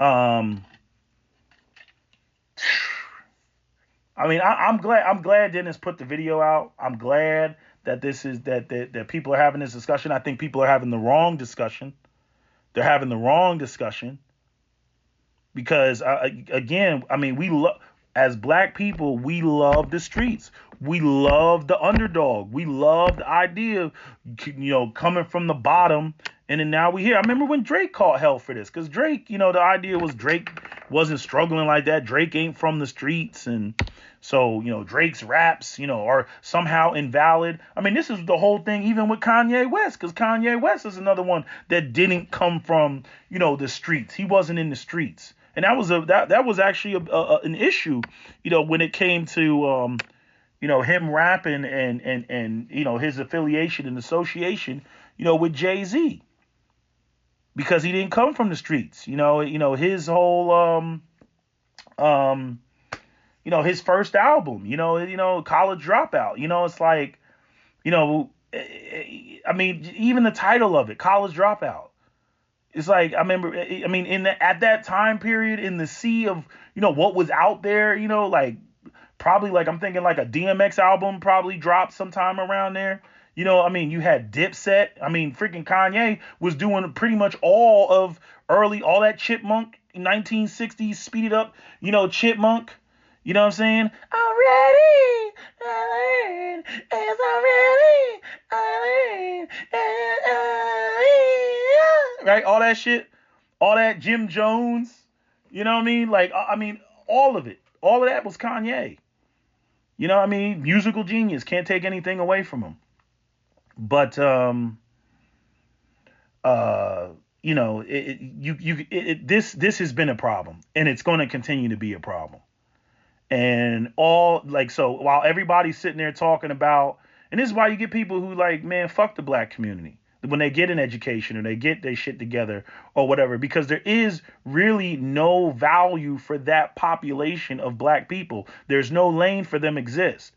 I'm glad Dennis put the video out. I'm glad that that people are having this discussion. I think people are having the wrong discussion. They're having the wrong discussion because as black people, we love the streets. We love the underdog. We love the idea of, coming from the bottom. And then now we hear. I remember when Drake caught hell for this because Drake, the idea was Drake wasn't struggling like that. Drake ain't from the streets. And so, Drake's raps, are somehow invalid. This is the whole thing, even with Kanye West, because Kanye West is another one that didn't come from, the streets. He wasn't in the streets. And that was actually an issue, when it came to, him rapping and his affiliation and association, with Jay-Z. Because he didn't come from the streets. His whole his first album, College Dropout, it's like, even the title of it, College Dropout. It's like, I remember, at that time period in the sea of, what was out there, probably I'm thinking like a DMX album probably dropped sometime around there. You had Dipset. Freaking Kanye was doing pretty much all that Chipmunk 1960s speeded up, Chipmunk. You know what I'm saying? I'm ready. I learned, it's already, right? All that shit, all that Jim Jones, you know what I mean? Like, I mean, all of it, all of that was Kanye. You know what I mean? Musical genius, can't take anything away from him. But uh, you know, this has been a problem, and it's going to continue to be a problem. And all like so while everybody's sitting there talking about, and this is why you get people who like, man, fuck the black community when they get an education or they get their shit together or whatever, because there is really no value for that population of black people. There's no lane for them exist.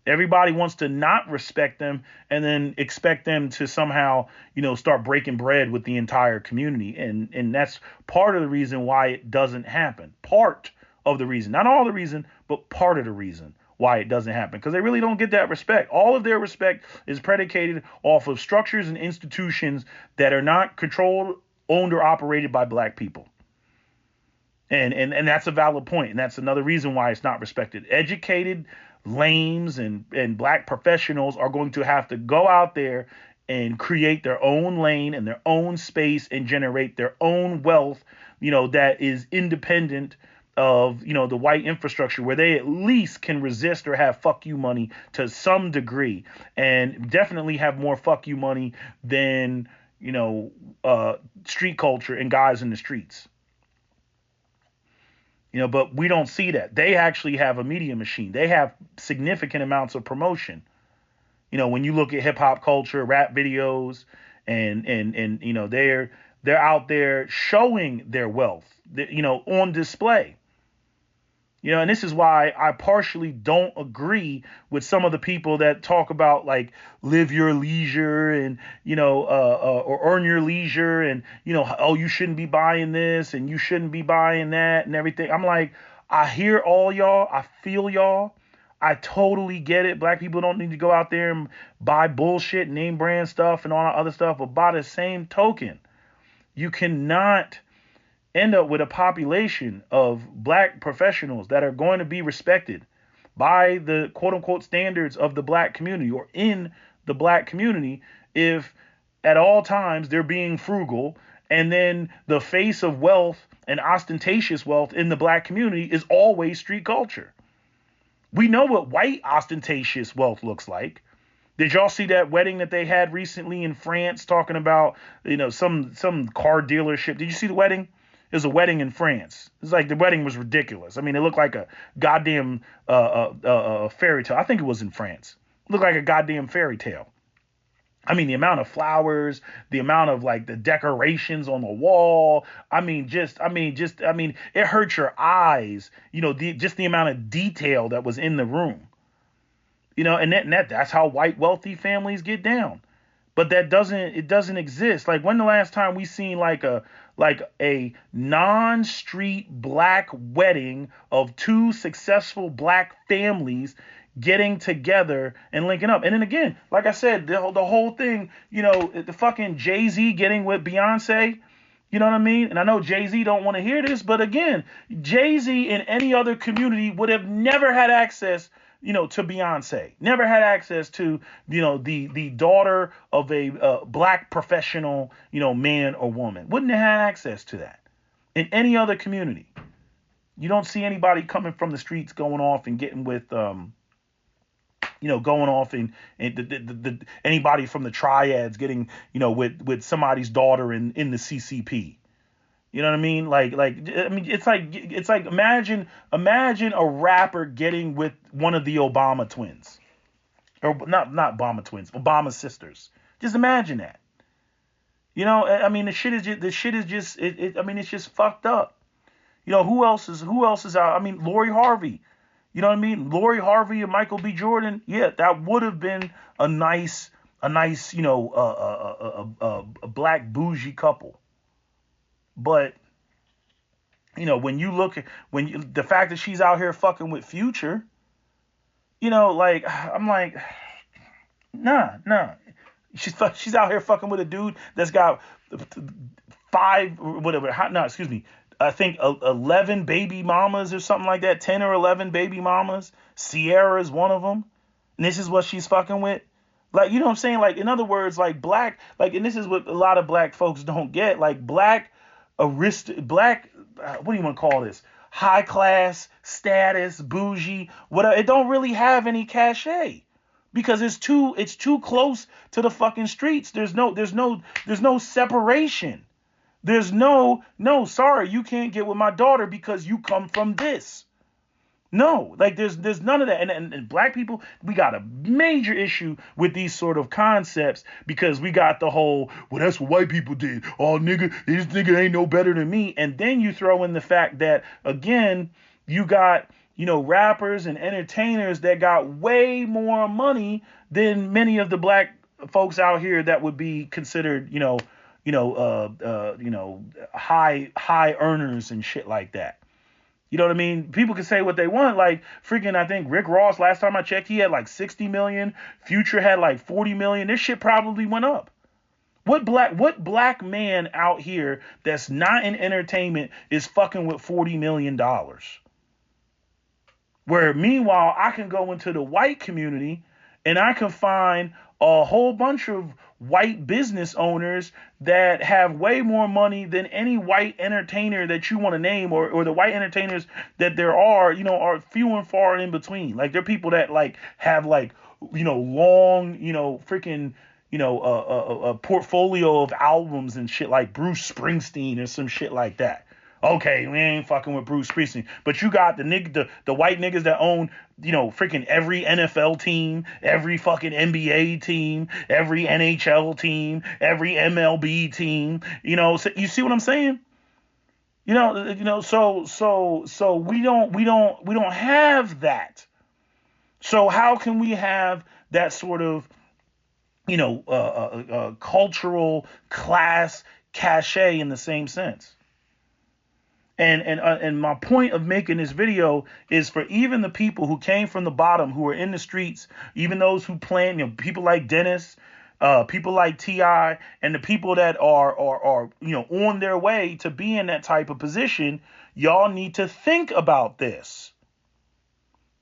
Everybody wants to not respect them and then expect them to somehow, start breaking bread with the entire community. And that's part of the reason why it doesn't happen. Part of the reason, not all the reason, but part of the reason why it doesn't happen, because they really don't get that respect. All of their respect is predicated off of structures and institutions that are not controlled, owned, or operated by black people. And that's a valid point. And that's another reason why it's not respected. Educated lames and black professionals are going to have to go out there and create their own lane and their own space and generate their own wealth, that is independent of, the white infrastructure, where they at least can resist or have fuck you money to some degree, and definitely have more fuck you money than, street culture and guys in the streets. But we don't see that. They actually have a media machine. They have significant amounts of promotion. When you look at hip hop culture, rap videos, and they're out there showing their wealth, on display. And this is why I partially don't agree with some of the people that talk about like live your leisure and, or earn your leisure and, oh, you shouldn't be buying this and you shouldn't be buying that and everything. I'm like, I hear all y'all. I feel y'all. I totally get it. Black people don't need to go out there and buy bullshit, name brand stuff and all that other stuff. But by the same token, you cannot end up with a population of black professionals that are going to be respected by the quote unquote standards of the black community or in the black community if at all times they're being frugal, and then the face of wealth and ostentatious wealth in the black community is always street culture. We know what white ostentatious wealth looks like. Did y'all see that wedding that they had recently in France talking about, some car dealership? Did you see the wedding? It was a wedding in France. It's like the wedding was ridiculous. I mean, it looked like a goddamn fairy tale. I think it was in France. It looked like a goddamn fairy tale. I mean, the amount of flowers, the amount of like the decorations on the wall. I mean, it hurt your eyes. Just the amount of detail that was in the room. And that's how white wealthy families get down. But it doesn't exist. Like, when the last time we seen like a non-street black wedding of two successful black families getting together and linking up? And then again, like I said, the whole thing, the fucking Jay-Z getting with Beyonce, you know what I mean? And I know Jay-Z don't want to hear this, but again, Jay-Z in any other community would have never had access to Beyonce, never had access to, the daughter of a black professional, man or woman. Wouldn't have had access to that in any other community. You don't see anybody coming from the streets going off and getting with, going off and anybody from the triads getting, with somebody's daughter in the CCP. You know what I mean? It's like imagine a rapper getting with one of the Obama twins, or not Obama twins, Obama sisters. Just imagine that. I mean, the shit is just it's just fucked up. Who else is out? I mean, Lori Harvey. You know what I mean? Lori Harvey and Michael B. Jordan. Yeah, that would have been a nice, a black bougie couple. But when you look at the fact that she's out here fucking with Future, I'm like, nah. She's out here fucking with a dude that's got 5 or whatever. No, excuse me. I think 11 baby mamas or something like that. 10 or 11 baby mamas. Sierra is one of them. And this is what she's fucking with. Like, you know what I'm saying? Like, in other words, like black, like, and this is what a lot of black folks don't get. Like, what do you want to call this? High class, status, bougie, whatever. It don't really have any cachet because it's too close to the fucking streets. There's no separation. There's no, sorry, you can't get with my daughter because you come from this. No, like there's none of that. And black people, we got a major issue with these sort of concepts because we got the whole, well, that's what white people did. Oh, nigga, this nigga ain't no better than me. And then you throw in the fact that, again, you got, rappers and entertainers that got way more money than many of the black folks out here that would be considered, high earners and shit like that. You know what I mean? People can say what they want. Like freaking, I think Rick Ross, last time I checked, he had like 60 million. Future had like 40 million. This shit probably went up. What black man out here that's not in entertainment is fucking with $40 million? Where meanwhile, I can go into the white community and I can find a whole bunch of white business owners that have way more money than any white entertainer that you want to name, or the white entertainers that there are few and far in between. Like, they're people that like have like, long, freaking, a portfolio of albums and shit like Bruce Springsteen or some shit like that. Okay, we ain't fucking with Bruce Springsteen, but you got the white niggas that own, freaking every NFL team, every fucking NBA team, every NHL team, every MLB team. So you see what I'm saying? So we don't have that. So how can we have that sort of, cultural class cachet in the same sense? And my point of making this video is for even the people who came from the bottom, who are in the streets, even those who plan, people like Dennis, people like T.I., and the people that are on their way to be in that type of position. Y'all need to think about this,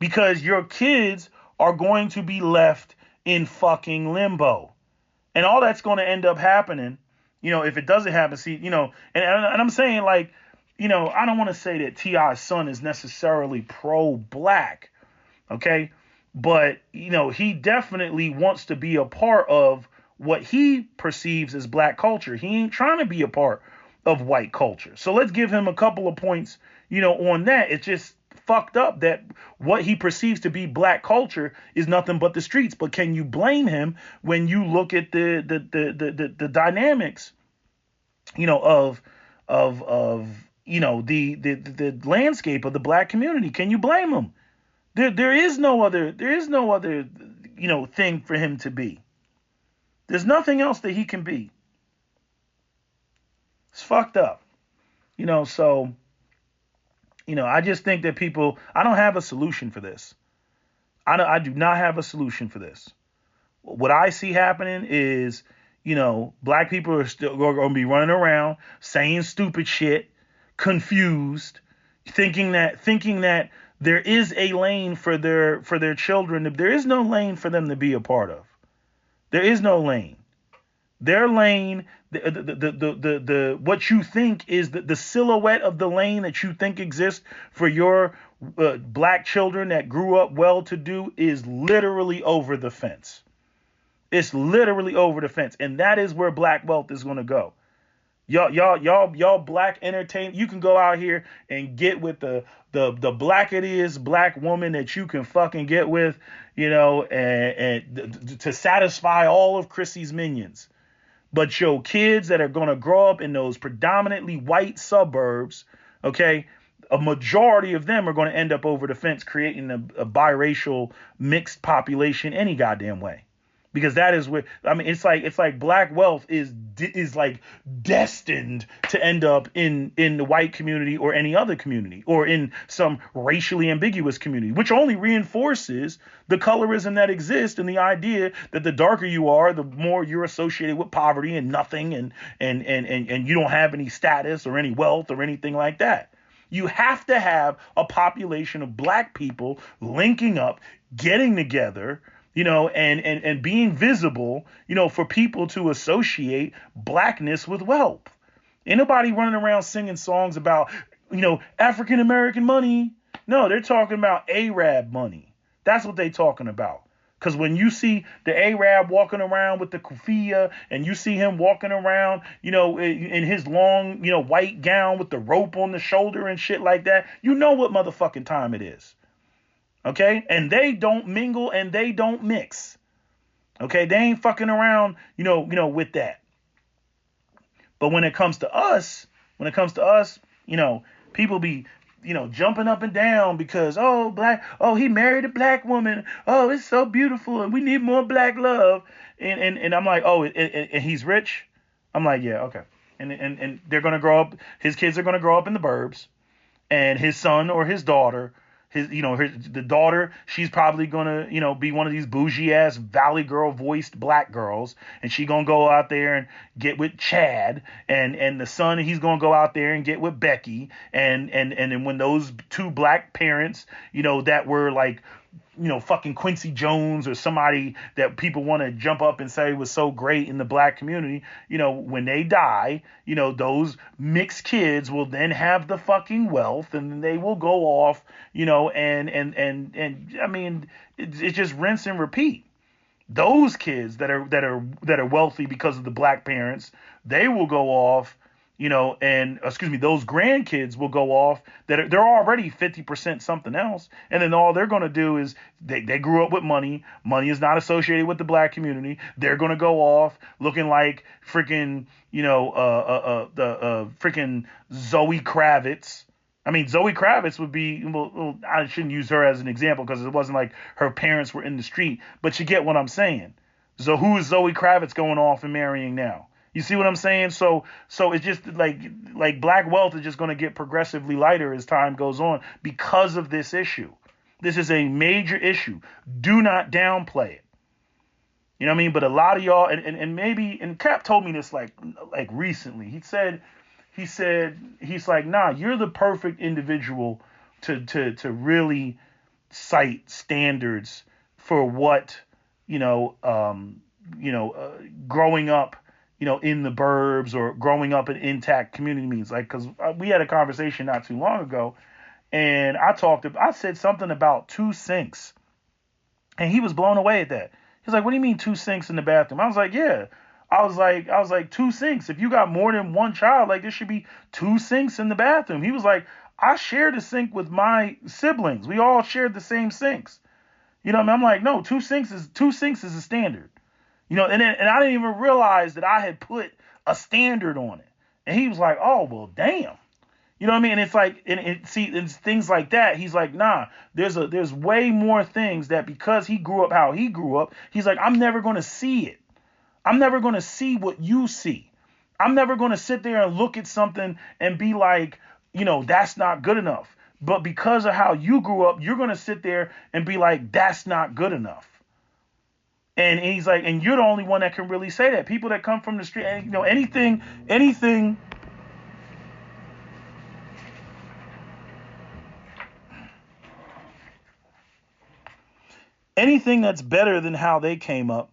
because your kids are going to be left in fucking limbo, and all that's going to end up happening, if it doesn't happen. See, and I'm saying, like, I don't want to say that T.I.'s son is necessarily pro-black, okay? But, he definitely wants to be a part of what he perceives as black culture. He ain't trying to be a part of white culture. So let's give him a couple of points, on that. It's just fucked up that what he perceives to be black culture is nothing but the streets. But can you blame him when you look at the dynamics, of the landscape of the black community? Can you blame him? There is no other thing for him to be. There's nothing else that he can be. It's fucked up. So I just think that I don't have a solution for this. I do not have a solution for this. What I see happening is, black people are still going to be running around saying stupid shit, confused, thinking that there is a lane for their children. There is no lane for them to be a part of. There is no lane. Their lane, the what you think is the silhouette of the lane that you think exists for your black children that grew up well-to-do is literally over the fence. It's literally over the fence, and that is where black wealth is going to go. Y'all black entertainment. You can go out here and get with the blackest black woman that you can fucking get with, and to satisfy all of Chrissy's minions. But your kids that are going to grow up in those predominantly white suburbs, okay, a majority of them are going to end up over the fence, creating a biracial mixed population any goddamn way. Because that is where, it's like black wealth is like destined to end up in the white community or any other community, or in some racially ambiguous community, which only reinforces the colorism that exists, and the idea that the darker you are, the more you're associated with poverty and nothing, and you don't have any status or any wealth or anything like that. You have to have a population of black people linking up, getting together, and being visible, for people to associate blackness with wealth. Ain't nobody running around singing songs about, African American money. No, they're talking about Arab money. That's what they talking about. Because when you see the Arab walking around with the kufiya, and you see him walking around, in his long, white gown with the rope on the shoulder and shit like that, you know what motherfucking time it is. Okay? And they don't mingle and they don't mix. Okay? They ain't fucking around, with that. But when it comes to us, people be, jumping up and down because, he married a black woman. Oh, it's so beautiful and we need more black love. And I'm like, and he's rich. I'm like, yeah, okay. And they're going to grow up. His kids are going to grow up in the burbs, and his son or his daughter, the daughter, she's probably gonna, be one of these bougie ass Valley Girl voiced black girls, and she gonna go out there and get with Chad, and the son, he's gonna go out there and get with Becky, and then when those two black parents, that were like, fucking Quincy Jones or somebody that people want to jump up and say was so great in the black community, when they die, those mixed kids will then have the fucking wealth, and they will go off, and I mean, it's just rinse and repeat. Those kids that are wealthy because of the black parents, they will go off, and excuse me, those grandkids will go off they're already 50% something else, and then all they're going to do is they grew up with money. Money is not associated with the black community. They're going to go off looking like freaking, the freaking Zoe Kravitz. I mean, Zoe Kravitz would be, well, I shouldn't use her as an example because it wasn't like her parents were in the street, but you get what I'm saying. So who is Zoe Kravitz going off and marrying now? You see what I'm saying? So it's just like black wealth is just going to get progressively lighter as time goes on because of this issue. This is a major issue. Do not downplay it. You know what I mean? But a lot of y'all, and maybe, and Cap told me this like recently. He's like, nah, you're the perfect individual to really cite standards for what, growing up, in the burbs or growing up in intact community means. Like, because we had a conversation not too long ago, and I said something about 2 sinks, and he was blown away at that. He's like, what do you mean 2 sinks in the bathroom? I was like, yeah. I was like 2 sinks. If you got more than one child, like there should be 2 sinks in the bathroom. He was like, I shared a sink with my siblings. We all shared the same sinks. You know what I mean? I'm like, no, 2 sinks is a standard. And I didn't even realize that I had put a standard on it. And he was like, oh, well, damn. You know what I mean? And it's like, it's things like that. He's like, nah, there's way more things that because he grew up how he grew up, he's like, I'm never going to see it. I'm never going to see what you see. I'm never going to sit there and look at something and be like, that's not good enough. But because of how you grew up, you're going to sit there and be like, that's not good enough. And he's like, and you're the only one that can really say that. People that come from the street, and, anything that's better than how they came up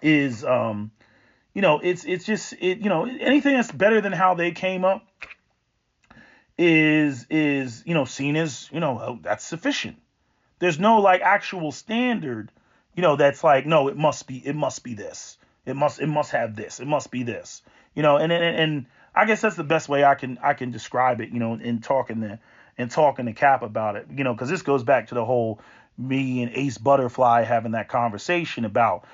is, it's just, anything that's better than how they came up is, seen as, that's sufficient. There's no like actual standard, that's like, no, it must be this. It must have this. It must be this, and I guess that's the best way I can describe it, in talking to Cap about it, because this goes back to the whole me and Ace Butterfly having that conversation about,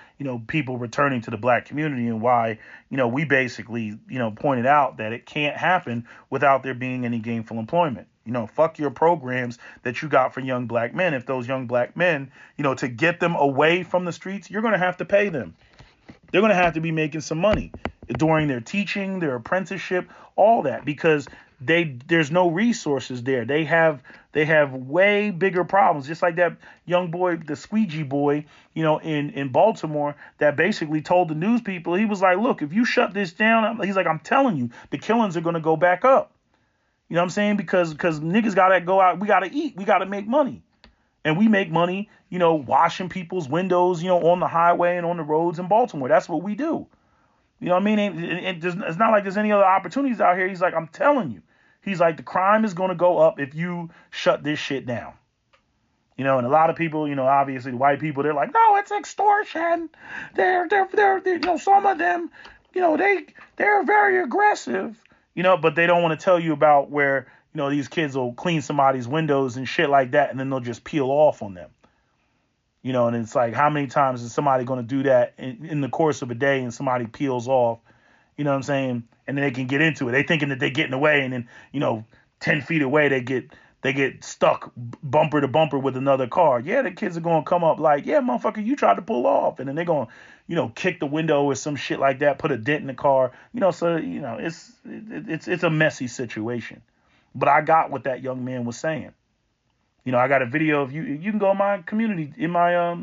people returning to the black community and why, we basically, pointed out that it can't happen without there being any gainful employment. Fuck your programs that you got for young black men. If those young black men, to get them away from the streets, you're going to have to pay them. They're going to have to be making some money during their teaching, their apprenticeship, all that, because there's no resources there. They have way bigger problems. Just like that young boy, the squeegee boy, in Baltimore, that basically told the news people, he was like, look, if you shut this down, he's like, I'm telling you, the killings are going to go back up. You know what I'm saying? Because niggas got to go out. We got to eat. We got to make money. And we make money, washing people's windows, on the highway and on the roads in Baltimore. That's what we do. You know what I mean? It's not like there's any other opportunities out here. He's like, I'm telling you. He's like, the crime is going to go up if you shut this shit down. And a lot of people, obviously the white people, they're like, no, it's extortion. They're some of them, they're very aggressive, but they don't want to tell you about where, these kids will clean somebody's windows and shit like that, and then they'll just peel off on them. And it's like, how many times is somebody going to do that in the course of a day and somebody peels off, you know what I'm saying? And then they can get into it. They thinking that they're getting away, and then, 10 feet away, they get stuck bumper to bumper with another car. Yeah, the kids are going to come up like, yeah, motherfucker, you tried to pull off. And then they're going to, kick the window or some shit like that, put a dent in the car. So, it's a messy situation. But I got what that young man was saying. I got a video of you can go in my community, in my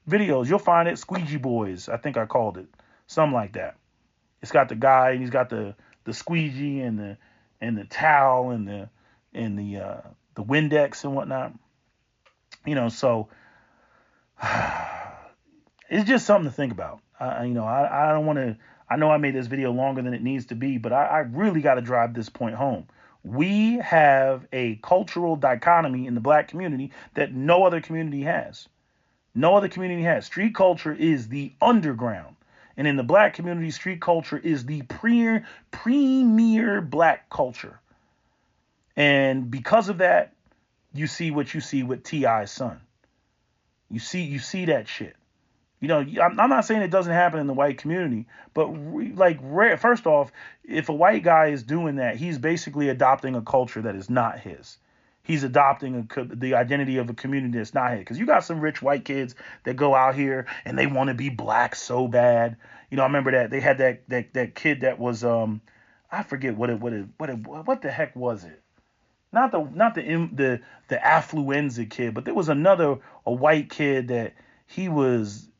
videos. You'll find it, Squeegee Boys, I think I called it. Something like that. It's got the guy, and he's got the squeegee and the towel and the Windex and whatnot. So it's just something to think about. I don't want to. I know I made this video longer than it needs to be, but I really got to drive this point home. We have a cultural dichotomy in the black community that no other community has. No other community has. Street culture is the underground. And in the black community, street culture is the premier black culture. And because of that, you see what you see with T.I.'s son. You see that shit. I'm not saying it doesn't happen in the white community, but first off, if a white guy is doing that, he's basically adopting a culture that is not his. He's adopting the identity of a community that's not his. Because you got some rich white kids that go out here and they want to be black so bad. I remember that they had that kid that was I forget what the heck was it? Not the affluenza kid, but there was a white kid that he was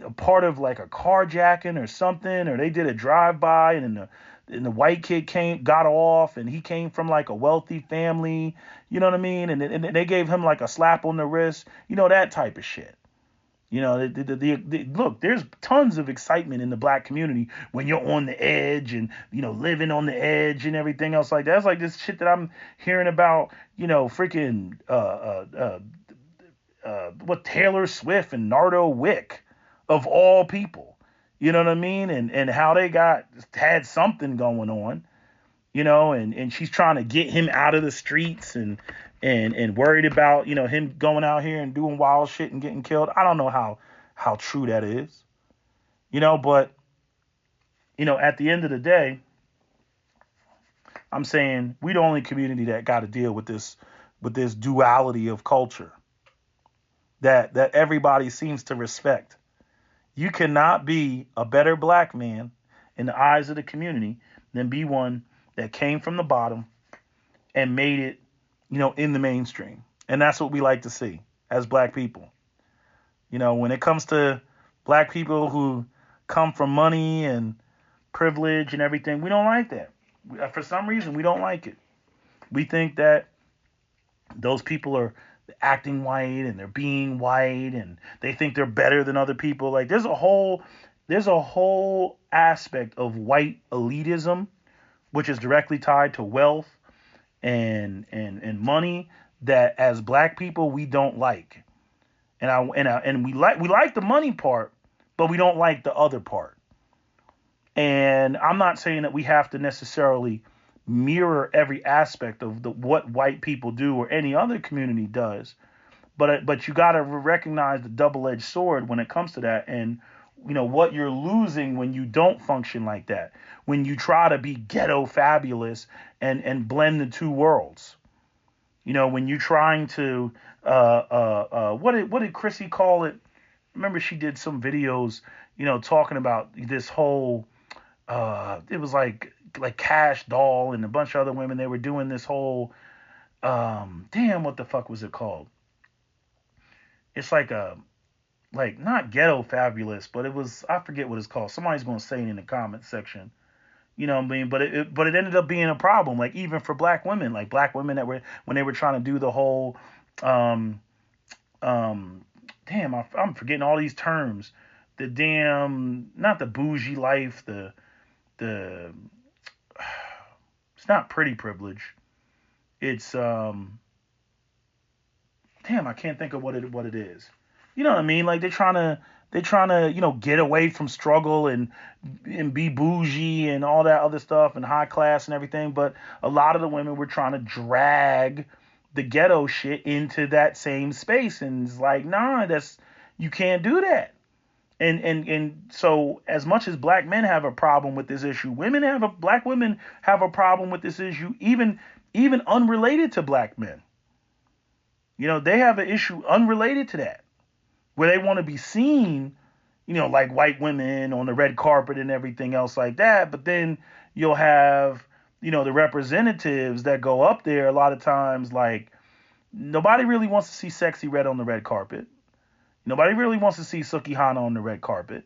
a part of like a carjacking or something, or they did a drive-by, and the white kid got off, and he came from like a wealthy family, you know what I mean? And they gave him like a slap on the wrist, that type of shit. Look, there's tons of excitement in the black community when you're on the edge and, living on the edge and everything else like that. That's like this shit that I'm hearing about, freaking, what Taylor Swift and Nardo Wick of all people, you know what I mean? And how they had something going on, and she's trying to get him out of the streets and worried about, him going out here and doing wild shit and getting killed. I don't know how true that is, but, at the end of the day, I'm saying we the only community that got to deal with this duality of culture that everybody seems to respect. You cannot be a better black man in the eyes of the community than be one that came from the bottom and made it, in the mainstream. And that's what we like to see as black people. When it comes to black people who come from money and privilege and everything, we don't like that. For some reason, we don't like it. We think that those people are acting white and they're being white and they think they're better than other people. Like there's a whole aspect of white elitism, which is directly tied to wealth and money, that as black people we don't like. And we like the money part, but we don't like the other part. And I'm not saying that we have to necessarily mirror every aspect of what white people do or any other community does, but you got to recognize the double-edged sword when it comes to that, and what you're losing when you don't function like that, when you try to be ghetto fabulous and blend the two worlds. When you're trying to what did Chrissy call it? Remember she did some videos, talking about this whole it was like Cash Doll and a bunch of other women. They were doing this whole what the fuck was it called? It's like not ghetto fabulous, but it was, I forget what it's called. Somebody's gonna say it in the comment section. You know what I mean? But it ended up being a problem, like even for black women, that were, when they were trying to do the whole um, damn, I'm forgetting all these terms. The damn, not the bougie life, the it's not pretty privilege. It's damn, I can't think of what it is. You know what I mean? Like they're trying to get away from struggle and be bougie and all that other stuff and high class and everything. But a lot of the women were trying to drag the ghetto shit into that same space, and it's like, nah, that's you can't do that. And so as much as black men have a problem with this issue, black women have a problem with this issue, even unrelated to black men. They have an issue unrelated to that, where they want to be seen, like white women on the red carpet and everything else like that. But then you'll have, the representatives that go up there a lot of times, like nobody really wants to see Sexy Red on the red carpet. Nobody really wants to see Suki Hana on the red carpet.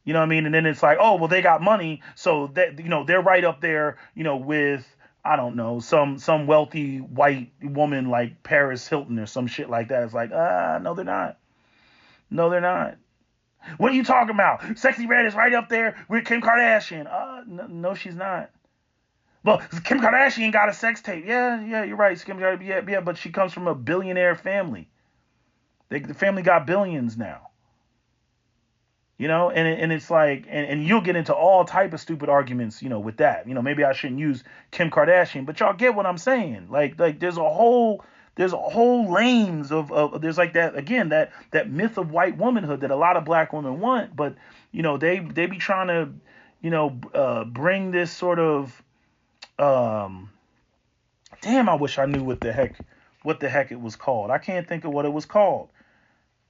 You know what I mean? And then it's like, oh, well, they got money, so that they're right up there, with I don't know, some wealthy white woman like Paris Hilton or some shit like that. It's like, no, they're not. No, they're not. What are you talking about? Sexy Red is right up there with Kim Kardashian. No, she's not. Well, Kim Kardashian got a sex tape. Yeah, you're right. Kim Kardashian, yeah, but she comes from a billionaire family. The family got billions now. And it's like, and you'll get into all type of stupid arguments, with that. Maybe I shouldn't use Kim Kardashian, but y'all get what I'm saying. Like there's a whole lanes of there's like that, again, that myth of white womanhood that a lot of black women want, but they be trying to bring this sort of damn, I wish I knew what the heck it was called. I can't think of what it was called.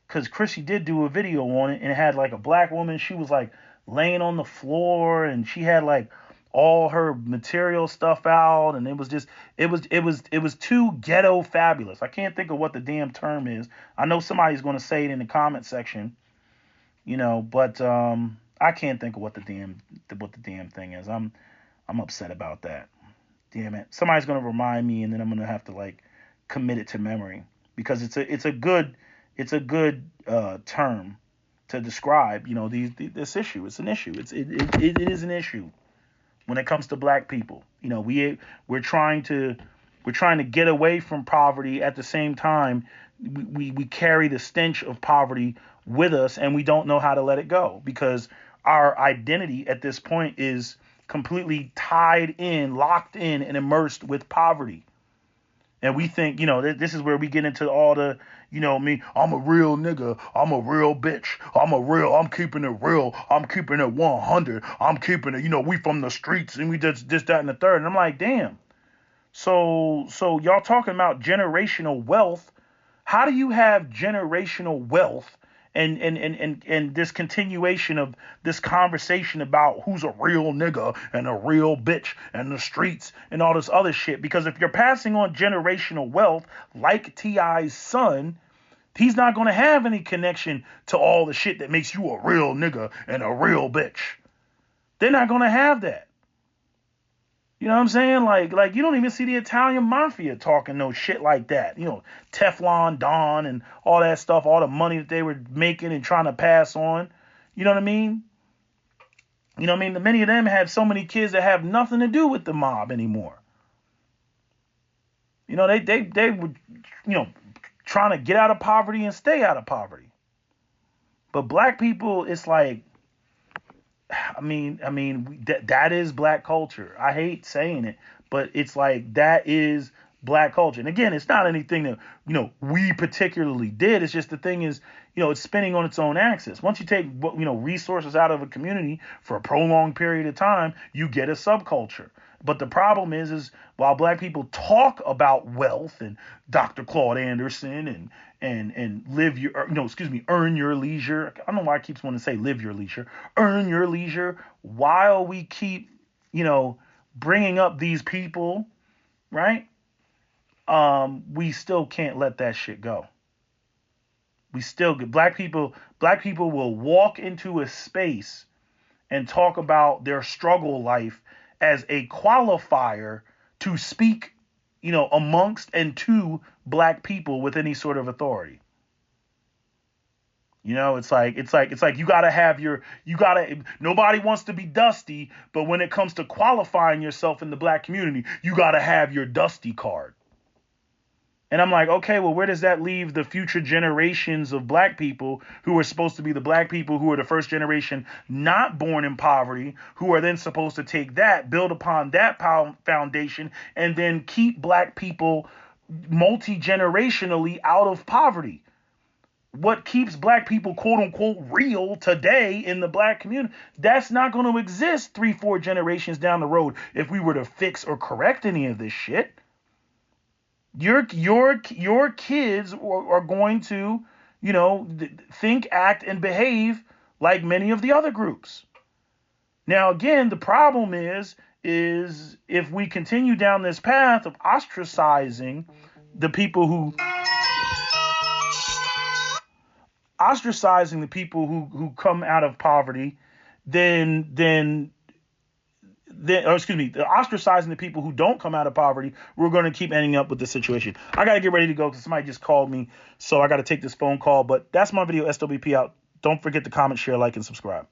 Because Chrissy did do a video on it, and it had like a black woman. She was like laying on the floor, and she had like all her material stuff out, and it was too ghetto fabulous. I can't think of what the damn term is. I know somebody's going to say it in the comment section, but I can't think of what the damn thing is. I'm upset about that. Damn it. Somebody's going to remind me, and then I'm going to have to like commit it to memory, because it's a good term to describe, this issue. It's an issue. It is an issue when it comes to black people. We're trying to get away from poverty. At the same time, we carry the stench of poverty with us, and we don't know how to let it go, because our identity at this point is completely tied in, locked in, and immersed with poverty. And we think, this is where we get into all the, me, I'm a real nigga, I'm a real bitch, I'm keeping it real, I'm keeping it 100, I'm keeping it, we from the streets, and we just this, that, and the third. And I'm like, damn. So y'all talking about generational wealth. How do you have generational wealth and this continuation of this conversation about who's a real nigga and a real bitch and the streets and all this other shit? Because if you're passing on generational wealth like T.I.'s son, he's not going to have any connection to all the shit that makes you a real nigga and a real bitch. They're not going to have that. You know what I'm saying? Like you don't even see the Italian mafia talking no shit like that. Teflon Don and all that stuff, all the money that they were making and trying to pass on. You know what I mean? Many of them have so many kids that have nothing to do with the mob anymore. They were, trying to get out of poverty and stay out of poverty. But black people, it's like, that is black culture. I hate saying it, but it's like that is black culture. And again, it's not anything that, we particularly did. It's just the thing is, it's spinning on its own axis. Once you take, resources out of a community for a prolonged period of time, you get a subculture. But the problem is while black people talk about wealth and Dr. Claude Anderson and earn your leisure. I don't know why I keep wanting to say live your leisure. Earn your leisure, while we keep, bringing up these people, right? We still can't let that shit go. Black people will walk into a space and talk about their struggle life as a qualifier to speak, amongst and to black people with any sort of authority. It's like nobody wants to be dusty, but when it comes to qualifying yourself in the black community, you gotta have your dusty card. And I'm like, okay, well, where does that leave the future generations of black people who are supposed to be the black people who are the first generation not born in poverty, who are then supposed to take that, build upon that foundation, and then keep black people multi-generationally out of poverty? What keeps black people, quote unquote, real today in the black community, that's not going to exist 3-4 generations down the road if we were to fix or correct any of this shit. Your kids are going to, think, act, and behave like many of the other groups. Now, again, the problem is if we continue down this path of ostracizing the people who come out of poverty, then ostracizing the people who don't come out of poverty, we're going to keep ending up with this situation. I got to get ready to go because somebody just called me, so I got to take this phone call. But that's my video, SWP out. Don't forget to comment, share, like, and subscribe.